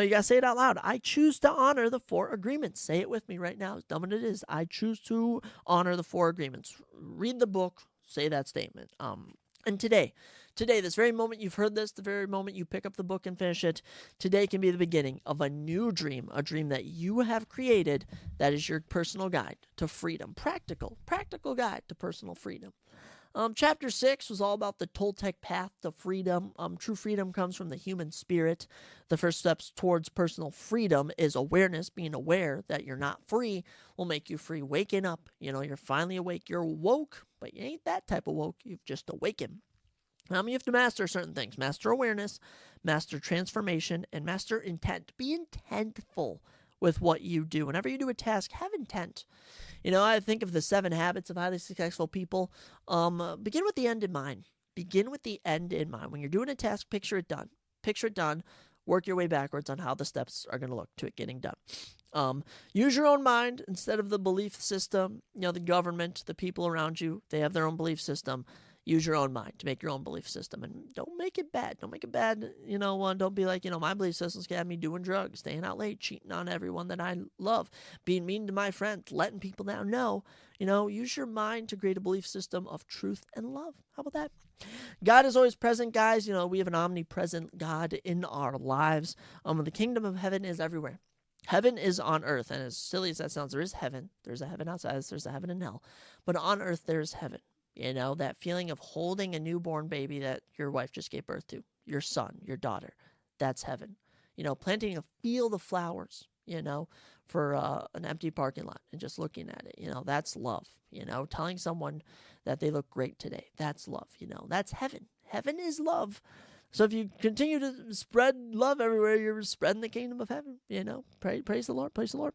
got to say it out loud. I choose to honor the 4 agreements. Say it with me right now, as dumb as it is. I choose to honor the 4 agreements. Read the book, say that statement. And today, this very moment you've heard this, the very moment you pick up the book and finish it, today can be the beginning of a new dream, a dream that you have created that is your personal guide to freedom. Practical guide to personal freedom. Chapter 6 was all about the Toltec path to freedom. True freedom comes from the human spirit. The first steps towards personal freedom is awareness. Being aware that you're not free will make you free. Waking up, you're finally awake. You're woke, but you ain't that type of woke. You've just awakened. You have to master certain things. Master awareness, master transformation, and master intent. Be intentful with what you do. Whenever you do a task, have intent. I think of the 7 habits of highly successful people. Begin with the end in mind. Begin with the end in mind. When you're doing a task, picture it done. Picture it done. Work your way backwards on how the steps are going to look to it getting done. Use your own mind instead of the belief system. The government, the people around you, they have their own belief system. Use your own mind to make your own belief system, and don't make it bad. Don't make it bad. Don't be like, my belief system's got me doing drugs, staying out late, cheating on everyone that I love, being mean to my friends, letting people down. No, use your mind to create a belief system of truth and love. How about that? God is always present, guys. We have an omnipresent God in our lives. The kingdom of heaven is everywhere. Heaven is on earth, and as silly as that sounds, there is heaven. There's a heaven outside, there's a heaven in hell. But on earth, there's heaven. That feeling of holding a newborn baby that your wife just gave birth to, your son, your daughter, that's heaven. Planting a field of flowers, for an empty parking lot and just looking at it, that's love. Telling someone that they look great today, that's love. That's heaven. Heaven is love. So if you continue to spread love everywhere, you're spreading the kingdom of heaven. Praise the Lord, praise the Lord.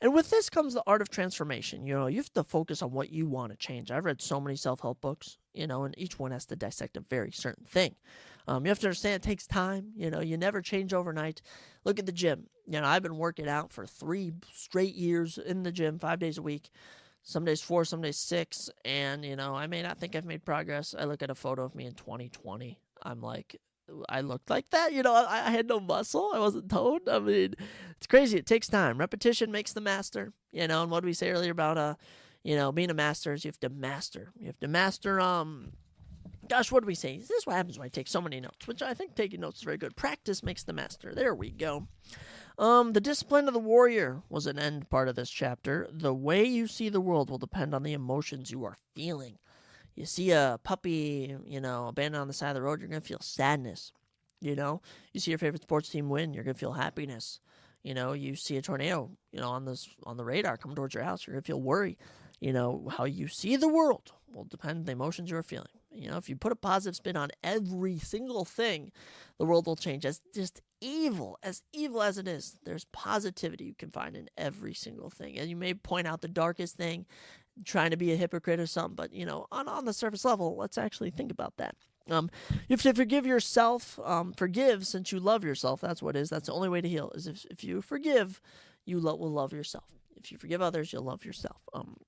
And with this comes the art of transformation. You have to focus on what you want to change. I've read so many self-help books, and each one has to dissect a very certain thing. You have to understand it takes time. You never change overnight. Look at the gym. I've been working out for 3 straight years in the gym, 5 days a week. Some days 4, some days 6. And, I may not think I've made progress. I look at a photo of me in 2020. I'm like, I looked like that. I had no muscle. I wasn't toned. I mean, it's crazy. It takes time. Repetition makes the master. And what did we say earlier about, being a master is you have to master. You have to master, gosh, what did we say? This is what happens when I take so many notes, which I think taking notes is very good. Practice makes the master. There we go. The discipline of the warrior was an end part of this chapter. The way you see the world will depend on the emotions you are feeling. You see a puppy, abandoned on the side of the road, you're going to feel sadness. You see your favorite sports team win, you're going to feel happiness. You see a tornado, on the radar come towards your house, you're going to feel worry. How you see the world will depend on the emotions you're feeling. If you put a positive spin on every single thing, the world will change. As evil as it is, there's positivity you can find in every single thing. And you may point out the darkest thing, trying to be a hypocrite or something, but, on the surface level, let's actually think about that. You have to forgive yourself. Forgive since you love yourself. That's what it is. That's the only way to heal, is if you forgive, you will love yourself. If you forgive others, you'll love yourself.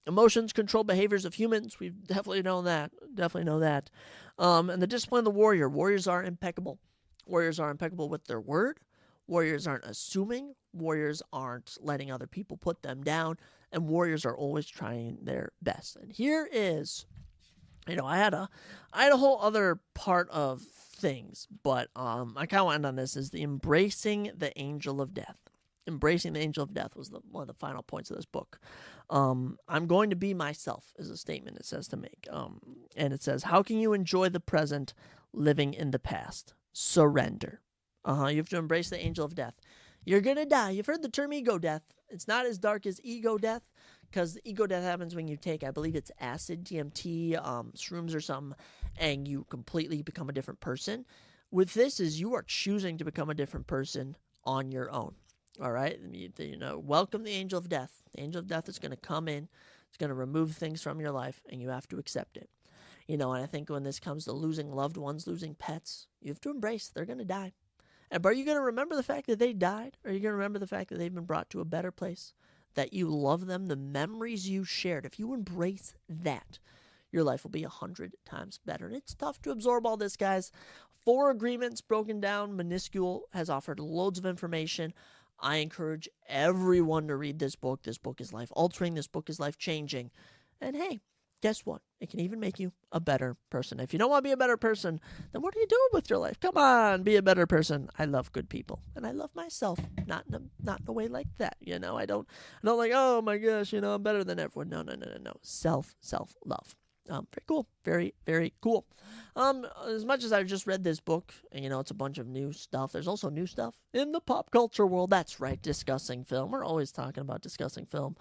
Emotions control behaviors of humans. We've definitely known that. And the discipline of the warrior. Warriors are impeccable. Warriors are impeccable with their word. Warriors aren't assuming. Warriors aren't letting other people put them down. And warriors are always trying their best. And here is, I had a whole other part of things, but I kind of went on this, is the embracing the angel of death. Embracing the angel of death was one of the final points of this book. I'm going to be myself is a statement it says to make. And it says, how can you enjoy the present living in the past? Surrender. You have to embrace the angel of death. You're going to die. You've heard the term ego death. It's not as dark as ego death, because the ego death happens when you take, I believe it's acid, DMT, shrooms or something, and you completely become a different person. With this is you are choosing to become a different person on your own. All right? Welcome the angel of death. The angel of death is going to come in. It's going to remove things from your life, and you have to accept it. And I think when this comes to losing loved ones, losing pets, you have to embrace they're going to die. But are you going to remember the fact that they died? Or are you going to remember the fact that they've been brought to a better place? That you love them, the memories you shared. If you embrace that, your life will be 100 times better. And it's tough to absorb all this, guys. 4 agreements broken down. Minuscule has offered loads of information. I encourage everyone to read this book. This book is life-altering. This book is life-changing. And hey, guess what? It can even make you a better person. If you don't want to be a better person, then what are you doing with your life? Come on, be a better person. I love good people, and I love myself. Not in a way like that. I don't like, oh my gosh, I'm better than everyone. No. Self-love. Very cool. Very, very cool. As much as I just read this book, and it's a bunch of new stuff, there's also new stuff in the pop culture world. That's right, discussing film. We're always talking about discussing film,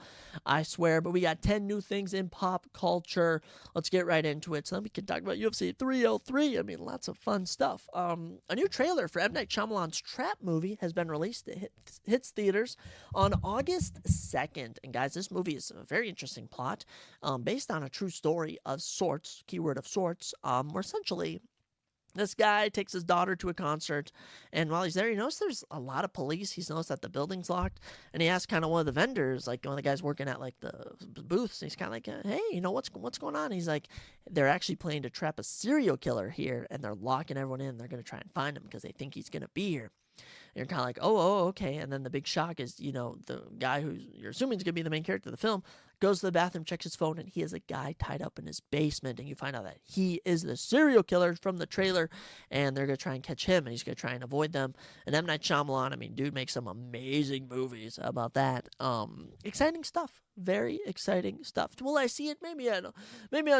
I swear, but we got 10 new things in pop culture. Let's get right into it. So then we can talk about UFC 303. I mean, lots of fun stuff. A new trailer for M. Night Shyamalan's Trap movie has been released. It hits theaters on August 2nd. And guys, this movie is a very interesting plot, based on a true story of sorts, keyword of sorts, where essentially this guy takes his daughter to a concert, and while he's there, he notices there's a lot of police. He's noticed that the building's locked, and he asks kind of one of the vendors, like one of the guys working at like the booths, he's kind of like, hey, what's going on? He's like, they're actually planning to trap a serial killer here, and they're locking everyone in. They're going to try and find him because they think he's going to be here. And you're kind of like, oh, okay. And then the big shock is, the guy who you're assuming is going to be the main character of the film goes to the bathroom, checks his phone, and he has a guy tied up in his basement. And you find out that he is the serial killer from the trailer, and they're going to try and catch him, and he's going to try and avoid them. And M. Night Shyamalan, dude makes some amazing movies. How about that? Exciting stuff. Very exciting stuff. Will I see it? Maybe on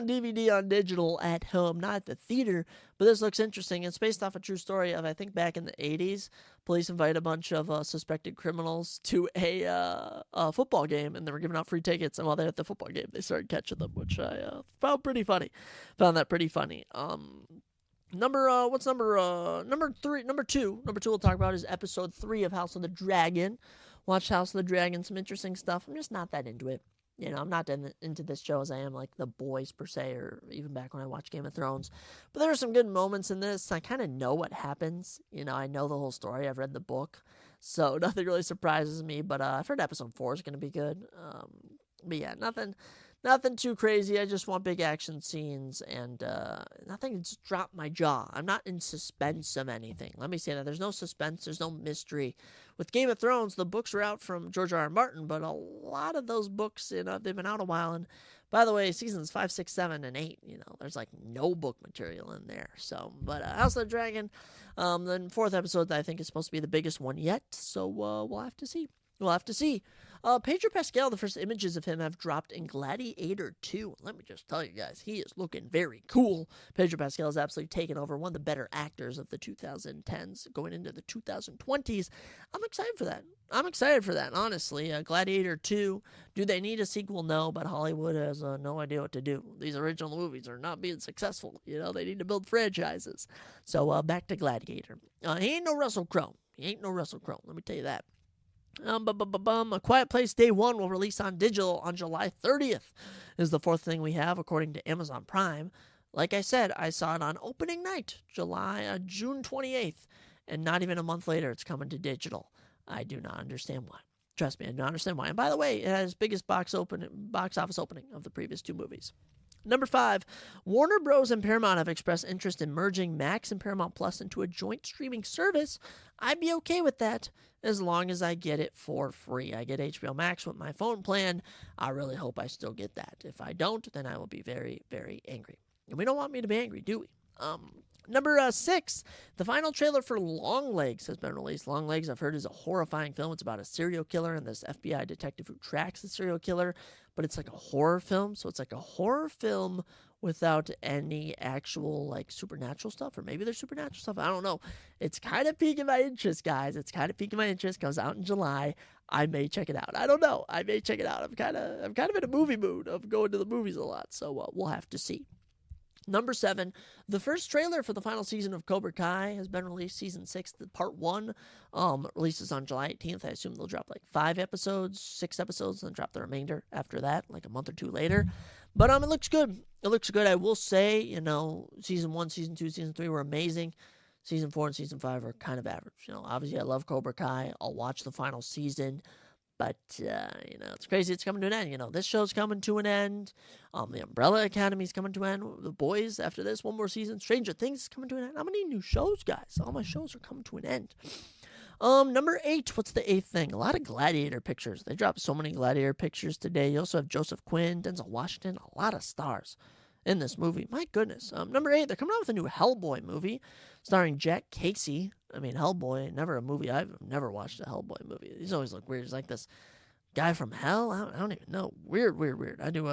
DVD, on digital, at home, not at the theater. But this looks interesting. It's based off a true story of, I think, back in the 80s. Police invite a bunch of suspected criminals to a football game, and they were giving out free tickets. And while they're at the football game, they started catching them, which I found pretty funny. Found that pretty funny. Number two we'll talk about is episode 3 of House of the Dragon. Watched House of the Dragon, some interesting stuff. I'm just not that into it. I'm not into this show as I am like The Boys per se, or even back when I watched Game of Thrones. But there are some good moments in this. I kind of know what happens. I know the whole story. I've read the book, so nothing really surprises me. But I've heard episode 4 is going to be good. But yeah, nothing too crazy. I just want big action scenes and nothing to just drop my jaw. I'm not in suspense of anything. Let me say that. There's no suspense. There's no mystery. With Game of Thrones, the books are out from George R. R. Martin, but a lot of those books, they've been out a while. And by the way, seasons 5, 6, 7, and 8, there's like no book material in there. So, but House of the Dragon, the 4th episode, I think is supposed to be the biggest one yet. So we'll have to see. Pedro Pascal, the first images of him have dropped in Gladiator 2. Let me just tell you guys, he is looking very cool. Pedro Pascal has absolutely taken over, one of the better actors of the 2010s going into the 2020s. I'm excited for that, honestly. Gladiator 2, do they need a sequel? No, but Hollywood has no idea what to do. These original movies are not being successful. They need to build franchises. So back to Gladiator. He ain't no Russell Crowe. Let me tell you that. A Quiet Place Day 1 will release on digital on July 30th is the 4th thing we have, according to Amazon Prime. Like I said, I saw it on opening night, June 28th, and not even a month later, it's coming to digital. I do not understand why. Trust me, I do not understand why. And by the way, it has biggest box office opening of the previous 2 movies. Number 5, Warner Bros. And Paramount have expressed interest in merging Max and Paramount Plus into a joint streaming service. I'd be okay with that as long as I get it for free. I get HBO Max with my phone plan. I really hope I still get that. If I don't, then I will be very, very angry. And we don't want me to be angry, do we? Number 6, the final trailer for Longlegs has been released. Longlegs, I've heard, is a horrifying film. It's about a serial killer and this FBI detective who tracks the serial killer, but it's like a horror film. So it's like a horror film without any actual like supernatural stuff, or maybe there's supernatural stuff. I don't know. It's kind of piquing my interest, guys. Comes out in July. I may check it out. I don't know. I may check it out. I'm kind of in a movie mood of going to the movies a lot. So we'll have to see. Number 7, the first trailer for the final season of Cobra Kai has been released. Season 6, part 1, releases on July 18th. I assume they'll drop like 5 episodes, 6 episodes, and drop the remainder after that, like a month or 2 later. But it looks good. I will say, season 1, season 2, season 3 were amazing. Season 4 and season 5 are kind of average. Obviously I love Cobra Kai. I'll watch the final season. But, it's crazy. It's coming to an end. This show's coming to an end. The Umbrella Academy's coming to an end. The Boys, after this, one more season. Stranger Things is coming to an end. How many new shows, guys? All my shows are coming to an end. Number 8, what's the 8th thing? A lot of Gladiator pictures. They dropped so many Gladiator pictures today. You also have Joseph Quinn, Denzel Washington, a lot of stars in this movie. My goodness. Number 8, they're coming out with a new Hellboy movie starring Jack Casey. Hellboy, never a movie. I've never watched a Hellboy movie. These always look weird. It's like this guy from hell. I don't even know. Weird. I do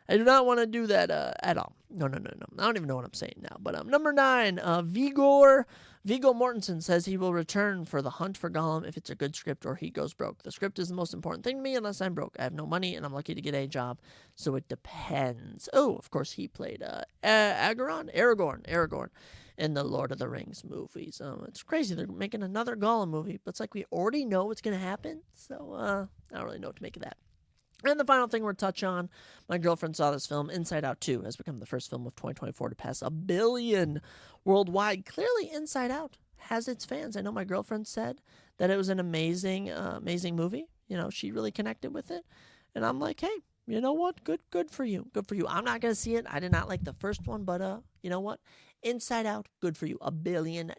not want to do that at all. No. I don't even know what I'm saying now. But number 9, Viggo Mortensen says he will return for The Hunt for Gollum if it's a good script or he goes broke. The script is the most important thing to me unless I'm broke. I have no money and I'm lucky to get a job, so it depends. Oh, of course he played Aragorn in the Lord of the Rings movies. It's crazy. They're making another Gollum movie, but it's like we already know what's going to happen, so I don't really know what to make of that. And the final thing we're touch on, my girlfriend saw this film. Inside Out 2 has become the first film of 2024 to pass 1 billion worldwide. Clearly, Inside Out has its fans. I know my girlfriend said that it was an amazing movie. She really connected with it. And I'm like, hey, you know what? Good for you. Good for you. I'm not going to see it. I did not like the first one, but you know what? Inside Out, good for you. $1 billion.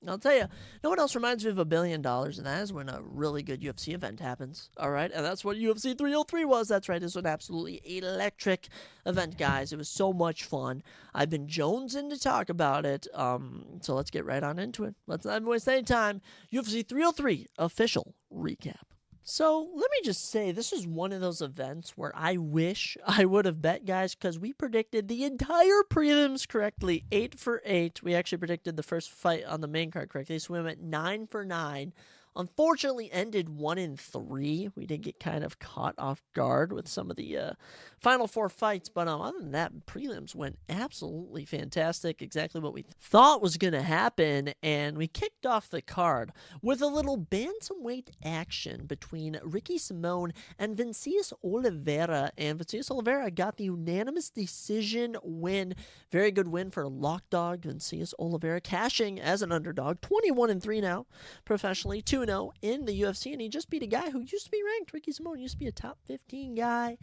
I'll tell you what else reminds me of $1 billion, and that is when a really good UFC event happens, all right? And that's what UFC 303 was. That's right. This was an absolutely electric event, guys. It was so much fun. I've been jonesing to talk about it, so let's get right on into it. Let's not waste any time. UFC 303 official recap. So let me just say, this is one of those events where I wish I would have bet, guys, because we predicted the entire prelims correctly, 8 for 8. We actually predicted the first fight on the main card correctly, so we went 9 for 9 unfortunately ended 1-3. We did get kind of caught off guard with some of the final 4 fights, but other than that, prelims went absolutely fantastic. Exactly what we thought was going to happen, and we kicked off the card with a little bantamweight action between Ricky Simón and Vinícius Oliveira, and Vinícius Oliveira got the unanimous decision win. Very good win for Lock Dog Vinícius Oliveira, cashing as an underdog, 21-3 now professionally, 2-0 in the UFC, and he just beat a guy who used to be ranked. Ricky Simón used to be a top 15 guy.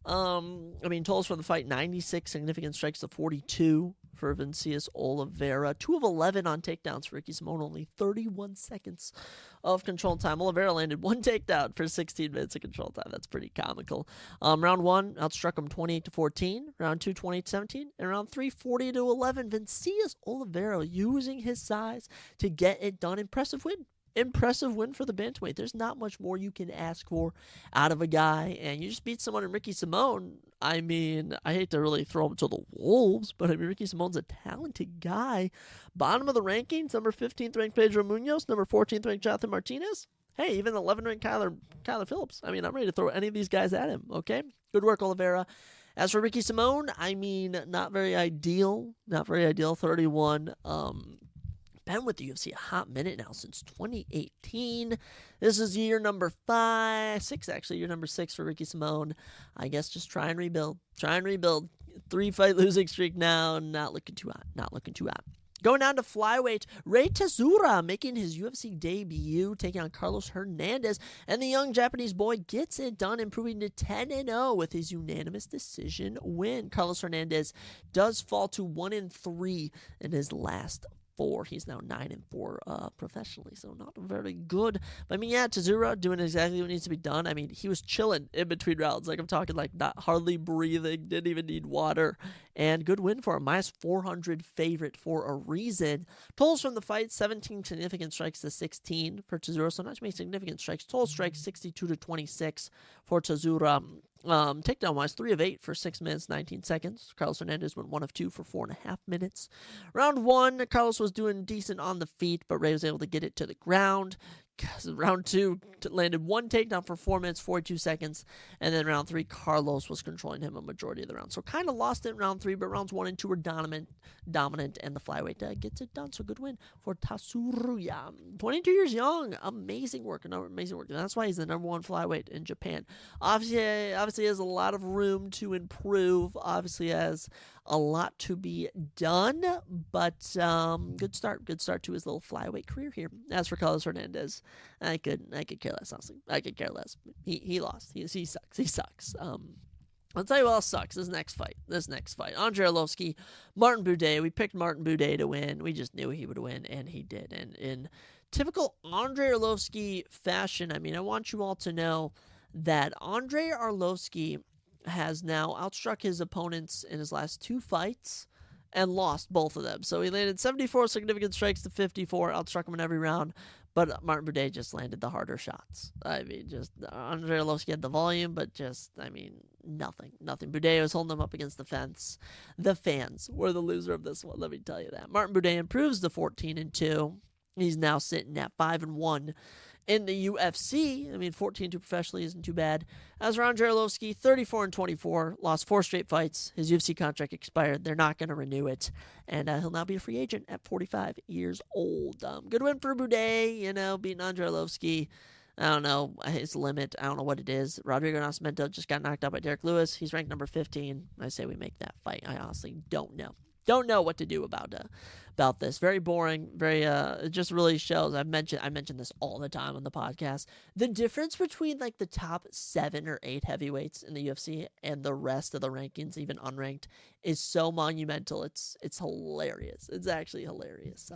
Totals for the fight, 96 significant strikes to 42 for Vinícius Oliveira. 2 of 11 on takedowns for Ricky Simón, only 31 seconds of control time. Oliveira landed 1 takedown for 16 minutes of control time. That's pretty comical. Round 1, outstruck him 28-14. Round 2, 28-17. And round 3, 40-11. Vinícius Oliveira using his size to get it done. Impressive win. Impressive win for the bantamweight. There's not much more you can ask for out of a guy, and you just beat someone in Ricky Simón. I hate to really throw him to the wolves, but Ricky Simón's a talented guy. Bottom of the rankings, number 15th ranked Pedro Munoz, number 14th ranked Jonathan Martinez. Hey, even 11th ranked Kyler Phillips. I'm ready to throw any of these guys at him, okay? Good work, Oliveira. As for Ricky Simón, not very ideal. Not very ideal, 31. Been with the UFC a hot minute now, since 2018. This is year number 6 for Ricky Simón. I guess just try and rebuild. 3-fight losing streak now, not looking too hot. Going down to flyweight, Rei Tezura making his UFC debut, taking on Carlos Hernandez, and the young Japanese boy gets it done, improving to 10-0 with his unanimous decision win. Carlos Hernandez does fall to 1-3 in his last 4. He's now 9-4 professionally, so not very good. But Tezura doing exactly what needs to be done. He was chilling in between rounds. I'm talking not hardly breathing, didn't even need water. And good win for him. -400 favorite for a reason. Totals from the fight, 17 significant strikes to 16 for Tezura. So not too many significant strikes. Total strikes, 62-26 for Tezura. Takedown-wise, 3 of 8 for 6 minutes, 19 seconds. Carlos Hernandez went 1 of 2 for 4.5 minutes. Round 1, Carlos was doing decent on the feet, but Ray was able to get it to the ground. Round 2 landed 1 takedown for 4 minutes, 42 seconds. And then round 3, Carlos was controlling him a majority of the round. So kind of lost it in round 3, but rounds 1 and 2 were dominant, and the flyweight gets it done. So good win for Tezura. 22 years young. Amazing work. And that's why he's the number 1 flyweight in Japan. Obviously has a lot of room to improve. Obviously has a lot to be done, but good start to his little flyweight career here. As for Carlos Hernandez, I could care less, honestly. I could care less. He lost. He sucks. I'll tell you what else sucks. This next fight. Andrei Arlovski, Martin Buday. We picked Martin Buday to win. We just knew he would win, and he did. And in typical Andrei Arlovski fashion, I want you all to know that Andrei Arlovski has now outstruck his opponents in his last 2 fights and lost both of them. So he landed 74 significant strikes to 54, outstruck him in every round, but Martin Buday just landed the harder shots. Andrei Arlovski had the volume, but nothing. Buday was holding him up against the fence. The fans were the loser of this one, let me tell you that. Martin Buday improves to 14-2. He's now sitting at 5-1 in the UFC. 14-2 professionally isn't too bad. As for Andrei Arlovski, 34-24, lost 4 straight fights. His UFC contract expired. They're not going to renew it, and he'll now be a free agent at 45 years old. Good win for Buday, beating Andrei Arlovski. I don't know his limit. I don't know what it is. Rodrigo Nascimento just got knocked out by Derek Lewis. He's ranked number 15. I say we make that fight. I honestly don't know. Don't know what to do about this. Very boring. It just really shows. I mentioned this all the time on the podcast. The difference between the top 7 or 8 heavyweights in the UFC and the rest of the rankings, even unranked, is so monumental. It's hilarious. It's actually hilarious.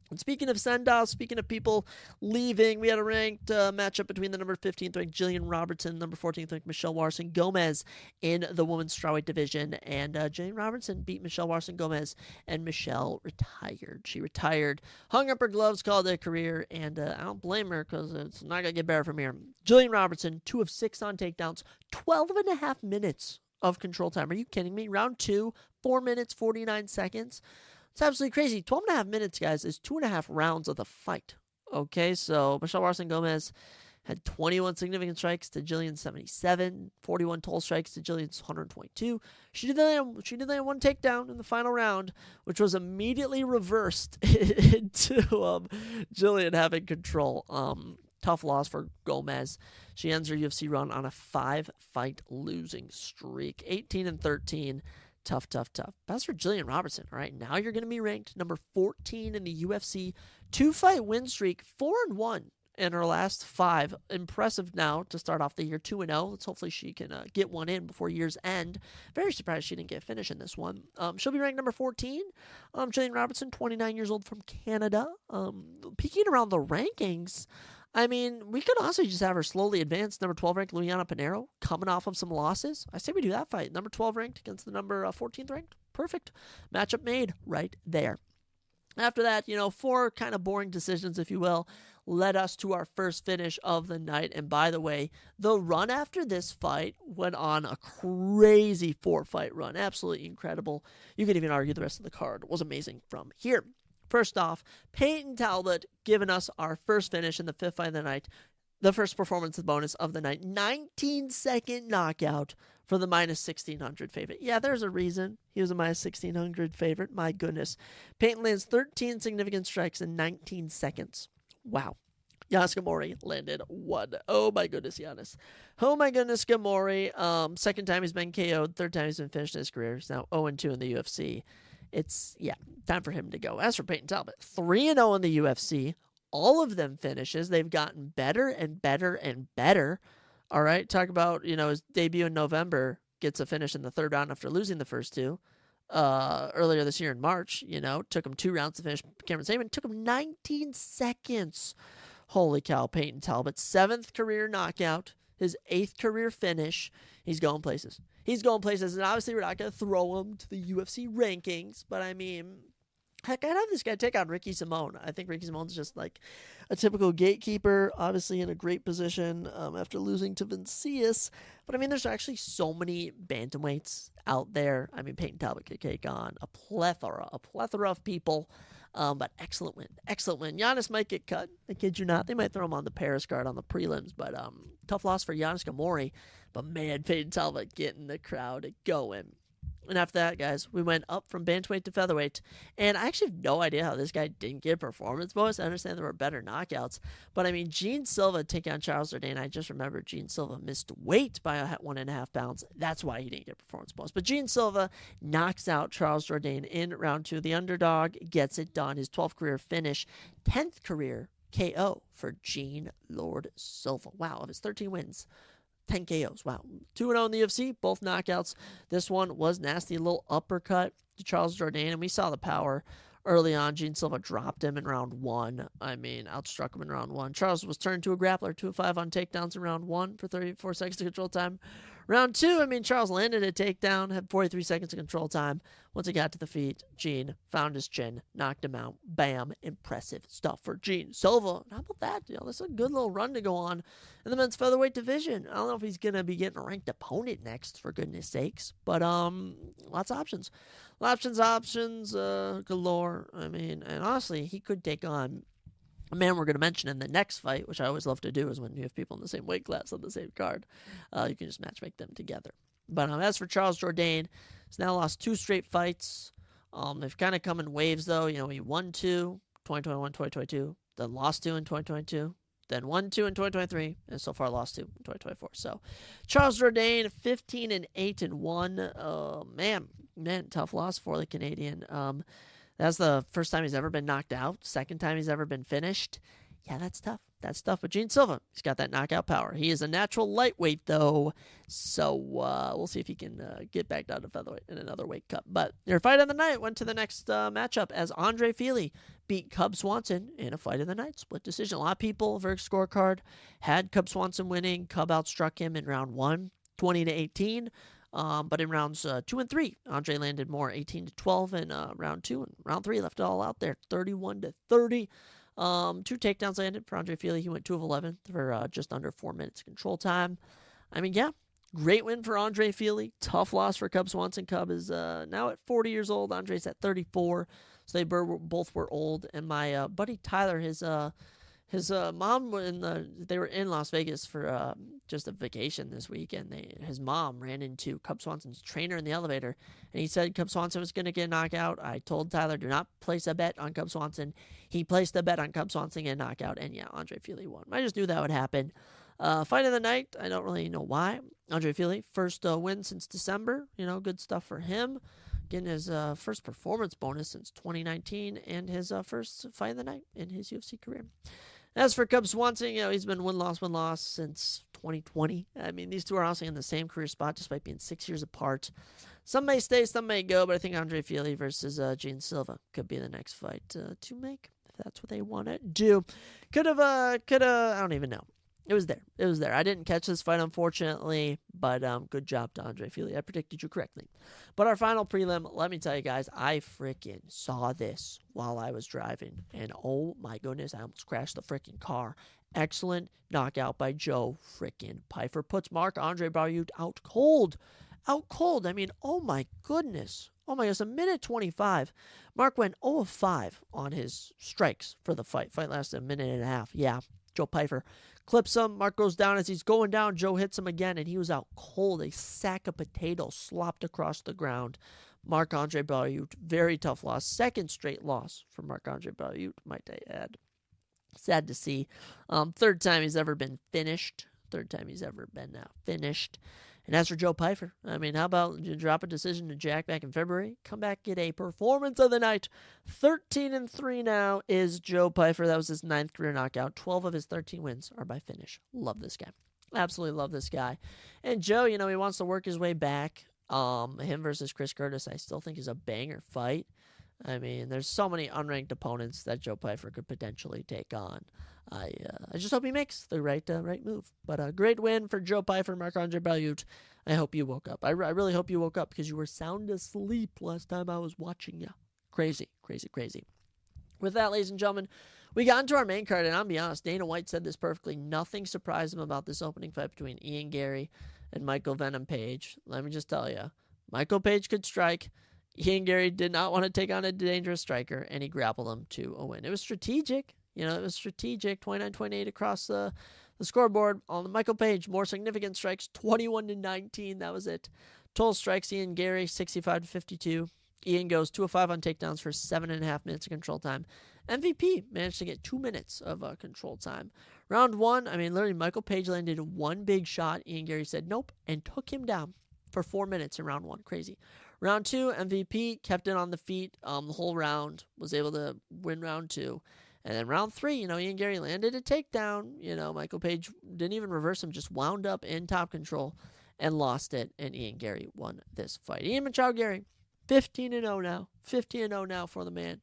And speaking of send-offs, speaking of people leaving, we had a ranked matchup between the number 15th ranked Jillian Robertson, number 14th ranked Michelle Warson Gomez in the women's strawweight division. And Jillian Robertson beat Michelle Warson Gomez, and Michelle retired. She retired, hung up her gloves, called it a career, and I don't blame her because it's not going to get better from here. Jillian Robertson, 2 of 6 on takedowns, 12.5 minutes of control time. Are you kidding me? Round 2, 4 minutes, 49 seconds. It's absolutely crazy. 12.5 minutes, guys, is 2.5 rounds of the fight. Okay, so Michelle Watson Gomez had 21 significant strikes to Jillian's 77, 41 total strikes to Jillian's 122. She did land one takedown in the final round, which was immediately reversed into Jillian having control. Tough loss for Gomez. She ends her UFC run on a 5-fight losing streak, 18-13. Tough. That's for Jillian Robertson. All right, now you're going to be ranked number 14 in the UFC. 2-fight win streak, 4-1 in her last 5. Impressive now to start off the year 2-0. Let's hopefully she can get one in before year's end. Very surprised she didn't get a finish in this one. She'll be ranked number 14. Jillian Robertson, 29 years old from Canada. Peeking around the rankings, I mean, we could honestly just have her slowly advance. Number 12 ranked Luciana Pinheiro, coming off of some losses. I say we do that fight. Number 12 ranked against the number 14th ranked. Perfect. Matchup made right there. After that, 4 kind of boring decisions, if you will, led us to our first finish of the night. And by the way, the run after this fight went on a crazy 4-fight run. Absolutely incredible. You could even argue the rest of the card was amazing from here. First off, Peyton Talbot giving us our first finish in the 5th fight of the night. The first performance bonus of the night. 19-second knockout for the minus 1,600 favorite. Yeah, there's a reason he was a minus 1,600 favorite. My goodness. Peyton lands 13 significant strikes in 19 seconds. Wow. Giannis Gamori landed 1. Oh my goodness, Giannis. Oh my goodness, Gamori. Second time he's been KO'd. Third time he's been finished in his career. He's now 0-2 in the UFC. It's, time for him to go. As for Peyton Talbot, 3-0 in the UFC. All of them finishes. They've gotten better and better and better. All right, talk about, his debut in November, gets a finish in the 3rd round after losing the first 2. Earlier this year in March, took him 2 rounds to finish Cameron Saban. Took him 19 seconds. Holy cow, Peyton Talbot. 7th career knockout. His 8th career finish. He's going places. And obviously we're not going to throw him to the UFC rankings, but I mean, heck, I'd have this guy take on Ricky Simone. I think Ricky Simone's just like a typical gatekeeper, obviously in a great position after losing to Vincius. But I mean, there's actually so many bantamweights out there. I mean, Peyton Talbot could take on a plethora of people. But excellent win. Giannis might get cut. I kid you not. They might throw him on the Paris card on the prelims, but tough loss for Giannis Gamori. But man, Peyton Talbot getting the crowd going. And after that, guys, we went up from bantamweight to featherweight. And I actually have no idea how this guy didn't get a performance bonus. I understand there were better knockouts. But, I mean, Gene Silva taking on Charles Jourdain. I just remember Gene Silva missed weight by 1.5 pounds. That's why he didn't get a performance bonus. But Gene Silva knocks out Charles Jourdain in round 2. The underdog gets it done. His 12th career finish. 10th career KO for Gene Lord Silva. Wow, of his 13 wins, 10 KOs. Wow. 2-0 in the UFC, both knockouts. This one was nasty. A little uppercut to Charles Jourdain, and we saw the power early on. Gene Silva dropped him in round 1. I mean, outstruck him in round 1. Charles was turned to a grappler, 2-5 on takedowns in round 1 for 34 seconds to control time. Round 2, I mean, Charles landed a takedown, had 43 seconds of control time. Once he got to the feet, Gene found his chin, knocked him out. Bam. Impressive stuff for Gene Silva. How about that? This is a good little run to go on in the men's featherweight division. I don't know if he's going to be getting a ranked opponent next, for goodness sakes. But lots of options. Options galore. I mean, and honestly, he could take on a man we're going to mention in the next fight, which I always love to do, is when you have people in the same weight class on the same card. You can just matchmake them together. But as for Charles Jourdain, he's now lost 2 straight fights. They've kind of come in waves, though. He won 2, 2021, 2022, then lost 2 in 2022, then won 2 in 2023, and so far lost 2 in 2024. So Charles Jourdain, 15-8-1. Man, tough loss for the Canadian. That's the first time he's ever been knocked out. Second time he's ever been finished. Yeah, that's tough. But Gene Silva, he's got that knockout power. He is a natural lightweight, though. So we'll see if he can get back down to featherweight in another weight cut. But your fight of the night went to the next matchup as Andre Fili beat Cub Swanson in a fight of the night. Split decision. A lot of people, Verdict scorecard, had Cub Swanson winning. Cub outstruck him in round 1, 20-18. But in rounds 2 and 3, Andre landed more, 18-12 in round 2, and round 3 left it all out there, 31-30. 2 takedowns landed for Andre Fili. He went 2 of 11 for just under 4 minutes control time. I mean, yeah, great win for Andre Fili. Tough loss for Cub Swanson. Cub is now at 40 years old. Andre's at 34, so they both were old. And my buddy Tyler, his His mom, they were in Las Vegas for just a vacation this week, and his mom ran into Cub Swanson's trainer in the elevator, and he said Cub Swanson was going to get knocked out. I told Tyler, do not place a bet on Cub Swanson. He placed a bet on Cub Swanson and knockout, and yeah, Andre Fili won. I just knew that would happen. Fight of the night, I don't really know why. Andre Fili, first win since December. Good stuff for him. Getting his first performance bonus since 2019, and his first fight of the night in his UFC career. As for Cub Swanson, he's been win-loss since 2020. I mean, these two are honestly in the same career spot despite being 6 years apart. Some may stay, some may go, but I think Andre Fili versus Gene Silva could be the next fight to make, if that's what they want to do. Could have, I don't even know. It was there. I didn't catch this fight, unfortunately, but good job to Andre Fili. I predicted you correctly. But our final prelim, let me tell you guys, I freaking saw this while I was driving, and oh my goodness, I almost crashed the freaking car. Excellent knockout by Joe freaking Pyfer. Puts Marc-Andre Barriault out cold. I mean, oh my goodness. Oh my gosh, a minute 25. Mark went 0 of 5 on his strikes for the fight. Fight lasted a minute and a half. Yeah, Joe Pyfer clips him. Mark goes down. As he's going down, Joe hits him again, and he was out cold. A sack of potatoes slopped across the ground. Marc-Andre Barriault, very tough loss. Second straight loss for Marc-Andre Barriault, might I add. Sad to see. Third time he's ever been finished. And as for Joe Pyfer, I mean, how about you drop a decision to Jack back in February? Come back, get a performance of the night. 13-3 now is Joe Pyfer. That was his 9th career knockout. 12 of his 13 wins are by finish. Love this guy. Absolutely love this guy. And Joe, he wants to work his way back. Him versus Chris Curtis, I still think is a banger fight. I mean, there's so many unranked opponents that Joe Pyfer could potentially take on. I just hope he makes the right move. But a great win for Joe Pyfer, Marc-Andre Barriault. I hope you woke up. I really hope you woke up because you were sound asleep last time I was watching you. Crazy. With that, ladies and gentlemen, we got into our main card, and I'll be honest, Dana White said this perfectly. Nothing surprised him about this opening fight between Ian Gary and Michael Venom Page. Let me just tell you, Michael Page could strike. Ian Gary did not want to take on a dangerous striker, and he grappled him to a win. It was strategic. It was strategic. 29-28 across the scoreboard. On the Michael Page, more significant strikes, 21-19. That was it. Total strikes, Ian Gary, 65-52. Ian goes 2 of 5 on takedowns for 7.5 minutes of control time. MVP managed to get 2 minutes of control time. Round 1, I mean, literally, Michael Page landed one big shot. Ian Gary said nope and took him down for 4 minutes in round 1. Crazy. Round 2, MVP kept it on the feet the whole round, was able to win round 2. And then round 3, Ian Gary landed a takedown. Michael Page didn't even reverse him, just wound up in top control and lost it. And Ian Gary won this fight. Ian Machado Gary, 15-0 now. 15-0 now for the man.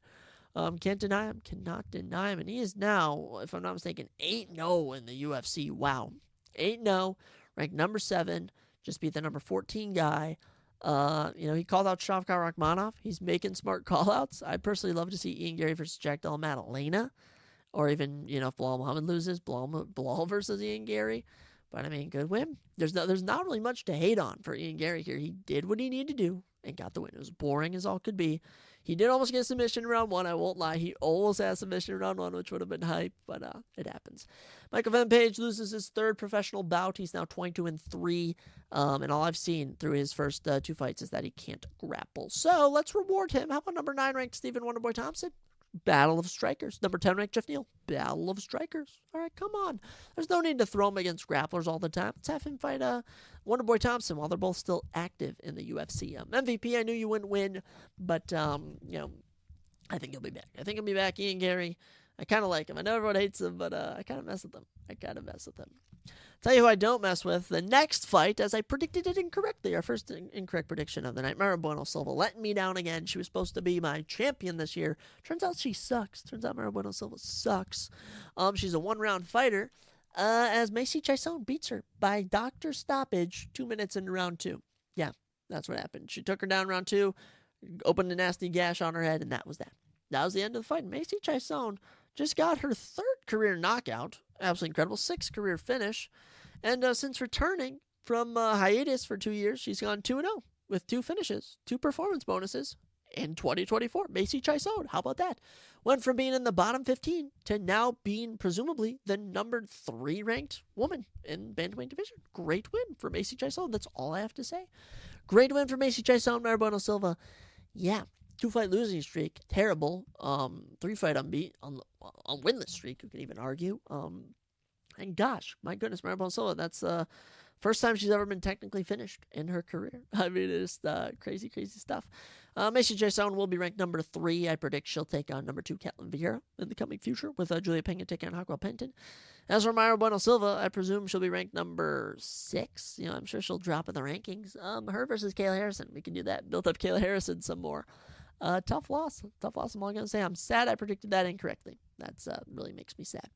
Can't deny him. Cannot deny him. And he is now, if I'm not mistaken, 8-0 in the UFC. Wow. 8-0, ranked number 7. Just beat the number 14 guy. He called out Shavkat Rakhmonov. He's making smart call-outs. I'd personally love to see Ian Gary versus Jack Della Maddalena. Or even, if Bilal Muhammad loses, Bilal versus Ian Gary. But, I mean, good win. There's not really much to hate on for Ian Gary here. He did what he needed to do and got the win. It was boring as all could be. He did almost get submission in round 1, I won't lie. He almost had submission in round 1, which would have been hype, but it happens. Michael Venom Page loses his 3rd professional bout. He's now 22-3, and all I've seen through his first 2 fights is that he can't grapple. So let's reward him. How about number 9 ranked Stephen Wonderboy Thompson? Battle of Strikers. Number 10 ranked Jeff Neal. Battle of Strikers. All right, come on. There's no need to throw him against grapplers all the time. Let's have him fight Wonderboy Thompson while they're both still active in the UFC. MVP, I knew you wouldn't win, but, I think he'll be back. Ian Gary. I kind of like him. I know everyone hates him, but I kind of mess with him. Tell you who I don't mess with. The next fight, as I predicted it incorrectly. Our first incorrect prediction of the night. Mara Bueno Silva letting me down again. She was supposed to be my champion this year. Turns out she sucks. Mara Bueno Silva sucks. She's a 1-round fighter. As Macy Chiasson beats her by doctor stoppage 2 minutes into round 2. Yeah, that's what happened. She took her down round 2, opened a nasty gash on her head, and that was that. That was the end of the fight. Macy Chiasson just got her 3rd career knockout. Absolutely incredible. 6th career finish. And since returning from hiatus for 2 years, she's gone 2-0 with 2 finishes, 2 performance bonuses, in 2024. Macy Chiasson, how about that? Went from being in the bottom 15 to now being presumably the number 3 ranked woman in bantamweight division. Great win for Macy Chiasson. That's all I have to say. Great win for Macy Chiasson. Maribono Silva, yeah, 2-fight losing streak, terrible. 3-fight unbeat on winless streak. You could even argue. And gosh, my goodness, Maribono Silva, that's first time she's ever been technically finished in her career. I mean, it's crazy, crazy stuff. Macy Chiasson will be ranked number 3. I predict she'll take on number 2, Ketlin Vieira, in the coming future, with Julia Pena taking on Hawkwell Penton. As for Maribono Silva, I presume she'll be ranked number 6. I'm sure she'll drop in the rankings. Her versus Kayla Harrison. We can do that. Build up Kayla Harrison some more. Tough loss. I'm all going to say. I'm sad I predicted that incorrectly. That's really makes me sad.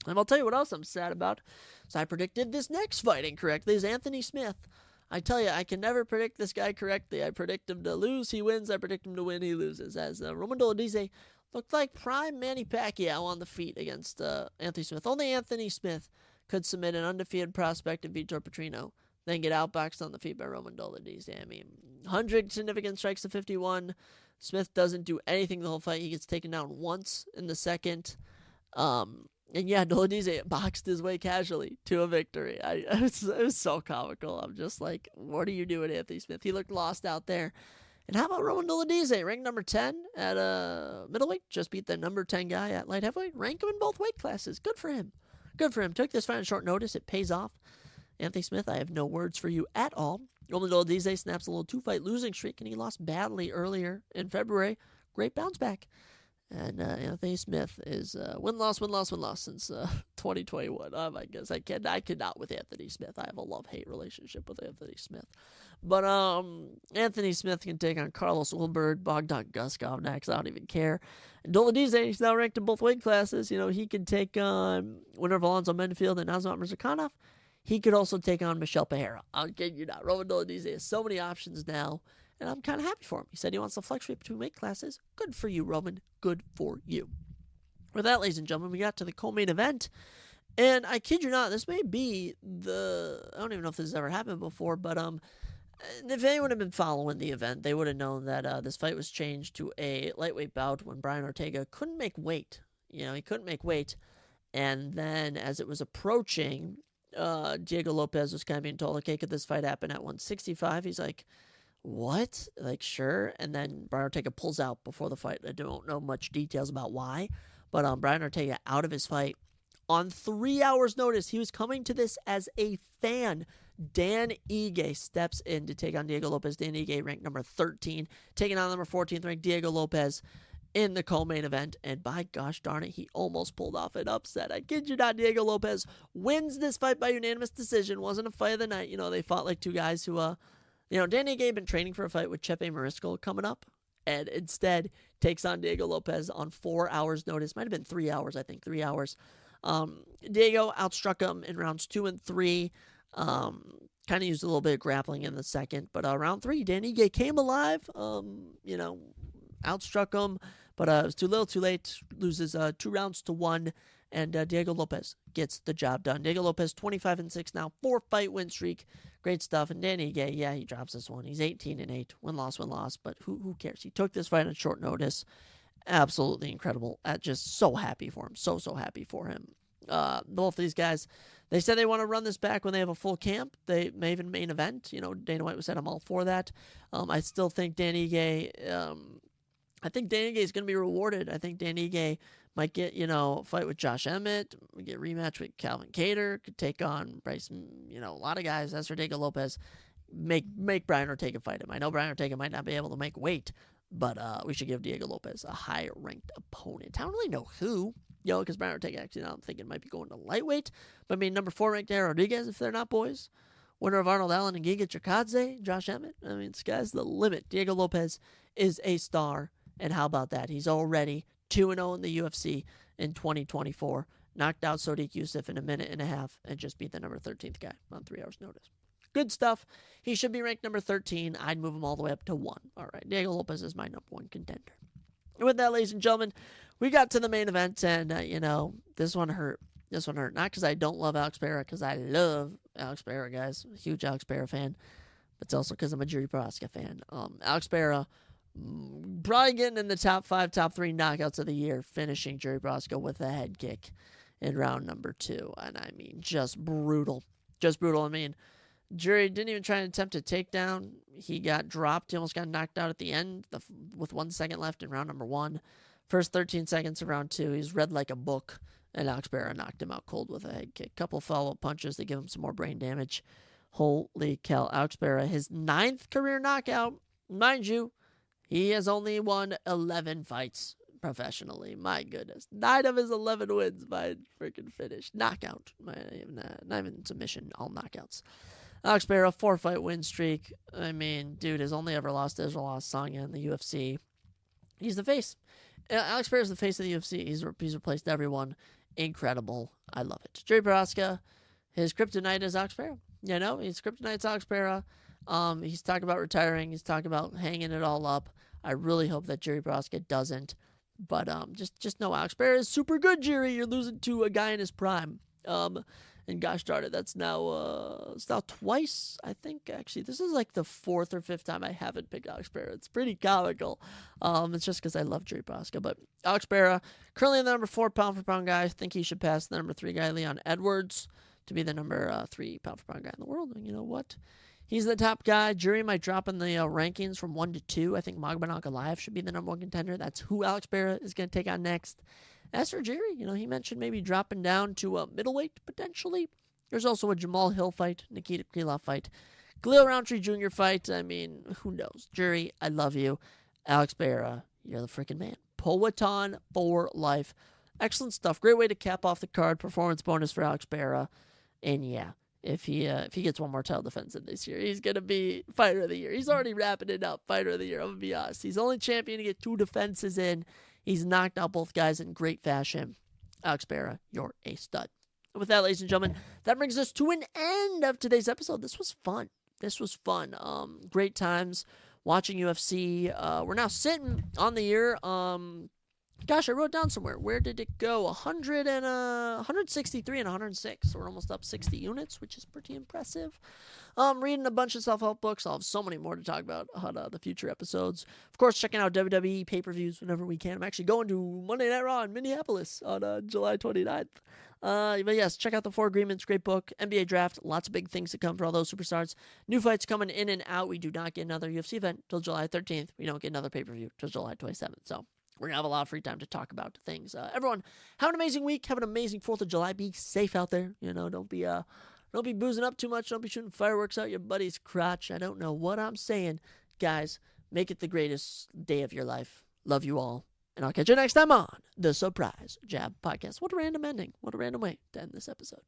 And I'll tell you what else I'm sad about. So I predicted this next fight incorrectly. Is Anthony Smith. I tell you, I can never predict this guy correctly. I predict him to lose, he wins. I predict him to win, he loses. As Roman Dolidze looked like prime Manny Pacquiao on the feet against Anthony Smith. Only Anthony Smith could submit an undefeated prospect in Vitor Petrino, then get outboxed on the feet by Roman Dolidze. I mean, 100 significant strikes to 51. Smith doesn't do anything the whole fight. He gets taken down once in the second. And yeah, Dolidze boxed his way casually to a victory. It was so comical. I'm just like, what are you doing, Anthony Smith? He looked lost out there. And how about Roman Dolidze, ranked number 10 at middleweight? Just beat the number 10 guy at light heavyweight. Rank him in both weight classes. Good for him. Good for him. Took this fight on short notice. It pays off. Anthony Smith, I have no words for you at all. Roman Dolidze snaps a little 2-fight losing streak, and he lost badly earlier in February. Great bounce back. And Anthony Smith is win-loss since 2021. Oh my goodness, I cannot with Anthony Smith. I have a love-hate relationship with Anthony Smith. But Anthony Smith can take on Carlos Ulberg, Bogdan Guskov next. I don't even care. And Dolidze, he's now ranked in both weight classes. He can take on winner of Alonzo Menfield and Nazmat Mirzakhanov. He could also take on Michelle Pereira. I'll get you not. Roman Dolidze has so many options now. And I'm kind of happy for him. He said he wants to fluctuate between weight classes. Good for you, Roman. Good for you. With that, ladies and gentlemen, we got to the co-main event. And I kid you not, this may be I don't even know if this has ever happened before, but if anyone had been following the event, they would have known that this fight was changed to a lightweight bout when Brian Ortega couldn't make weight. He couldn't make weight. And then as it was approaching, Diego Lopez was kind of being told, okay, could this fight happen at 165? He's like, what? Like, sure. And then Brian Ortega pulls out before the fight. I don't know much details about why, but Brian Ortega out of his fight on 3 hours' notice. He was coming to this as a fan. Dan Ige steps in to take on Diego Lopez. Dan Ige ranked number 13, taking on number 14th ranked Diego Lopez in the co-main event. And by gosh darn it, he almost pulled off an upset. I kid you not, Diego Lopez wins this fight by unanimous decision. Wasn't a fight of the night. They fought like two guys who, Danny Gay had been training for a fight with Chepe Mariscal coming up, and instead takes on Diego Lopez on 4 hours' notice. Might have been 3 hours, I think, 3 hours. Diego outstruck him in rounds 2 and 3. Kind of used a little bit of grappling in the second, but round 3, Danny Gay came alive. Outstruck him, but it was too little, too late. Loses 2 rounds to 1. And Diego Lopez gets the job done. Diego Lopez, 25-6 now, 4-fight win streak. Great stuff. And Danny Gay, yeah, he drops this one. He's 18-8. Win-loss. But who cares? He took this fight on short notice. Absolutely incredible. Just so happy for him. So happy for him. Both of these guys, they said they want to run this back when they have a full camp. They may even main event. Dana White said I'm all for that. I still think Danny Gay, I think Danny Gay is going to be rewarded. I think Danny Gay might get, a fight with Josh Emmett, get a rematch with Calvin Kattar, could take on Bryson, a lot of guys. As for Diego Lopez, make Brian Ortega fight him. I know Brian Ortega might not be able to make weight, but we should give Diego Lopez a high-ranked opponent. I don't really know who, because Brian Ortega actually now I'm thinking might be going to lightweight. But I mean, number 4 ranked Yair Rodriguez, if they're not boys. Winner of Arnold Allen and Giga Chikadze, Josh Emmett. I mean, sky's the limit. Diego Lopez is a star, and how about that? He's already 2-0 in the UFC in 2024. Knocked out Sodiq Yusuff in a minute and a half and just beat the number 13th guy on 3 hours' notice. Good stuff. He should be ranked number 13. I'd move him all the way up to 1. All right, Diego Lopez is my number 1 contender. And with that, ladies and gentlemen, we got to the main event, and, this one hurt. Not because I don't love Alex Pereira, because I love Alex Pereira, guys. I'm a huge Alex Pereira fan. But it's also because I'm a Jiri Prochazka fan. Alex Pereira Probably getting in the top 5, top 3 knockouts of the year, finishing Jerry Brosco with a head kick in round number 2. And I mean, just brutal. Just brutal. I mean, Jerry didn't even try to attempt a takedown. He got dropped. He almost got knocked out at the end with 1 second left in round number 1. First 13 seconds of round 2, he's read like a book, and Alex Pereira knocked him out cold with a head kick. Couple follow-up punches to give him some more brain damage. Holy cow. Alex Pereira, his 9th career knockout. Mind you, he has only won 11 fights professionally. My goodness. 9 of his 11 wins by freaking finish. Knockout. Not even submission, all knockouts. Alex Pereira, 4-fight win streak. I mean, dude has only ever lost to Israel Adesanya in the UFC. He's the face. Alex Pereira's the face of the UFC. He's replaced everyone. Incredible. I love it. Jerry Prochazka, his kryptonite is Alex Pereira. You know, his kryptonite's Alex Pereira. He's talking about retiring. He's talking about hanging it all up. I really hope that Jerry Prochazka doesn't. But just know Alex Pereira is super good, Jerry. You're losing to a guy in his prime. And gosh darn it, that's now it's now twice, I think, actually. This is like the 4th or 5th time I haven't picked Alex Pereira. It's pretty comical. It's just because I love Jerry Prochazka. But Alex Pereira, currently the number 4 pound-for-pound guy. I think he should pass the number 3 guy, Leon Edwards, to be the number 3 pound-for-pound guy in the world. And you know what? He's the top guy. Jerry might drop in the rankings from 1 to 2. I think Magomed Ankalaev should be the number 1 contender. That's who Alex Pereira is going to take on next. As for Jerry, you know, he mentioned maybe dropping down to a middleweight, potentially. There's also a Jamal Hill fight, Nikita Krylov fight, Khalil Roundtree Jr. fight. I mean, who knows? Jerry, I love you. Alex Pereira, you're the freaking man. Powhatan for life. Excellent stuff. Great way to cap off the card. Performance bonus for Alex Pereira. And yeah, if he gets one more title defense in this year, he's going to be Fighter of the Year. He's already wrapping it up, Fighter of the Year. I'm going to be honest. He's only champion to get 2 defenses in. He's knocked out both guys in great fashion. Alex Pereira, you're a stud. And with that, ladies and gentlemen, that brings us to an end of today's episode. This was fun. Great times watching UFC. We're now sitting on the year. Gosh, I wrote down somewhere. Where did it go? 163 and 106. So we're almost up 60 units, which is pretty impressive. Reading a bunch of self-help books. I'll have so many more to talk about on the future episodes. Of course, checking out WWE pay-per-views whenever we can. I'm actually going to Monday Night Raw in Minneapolis on July 29th. But yes, check out The 4 Agreements. Great book. NBA Draft. Lots of big things to come for all those superstars. New fights coming in and out. We do not get another UFC event till July 13th. We don't get another pay-per-view till July 27th. So we're going to have a lot of free time to talk about things. Everyone, have an amazing week. Have an amazing 4th of July. Be safe out there. You know, don't be boozing up too much. Don't be shooting fireworks out your buddy's crotch. I don't know what I'm saying. Guys, make it the greatest day of your life. Love you all. And I'll catch you next time on the Surprise Jab Podcast. What a random ending. What a random way to end this episode.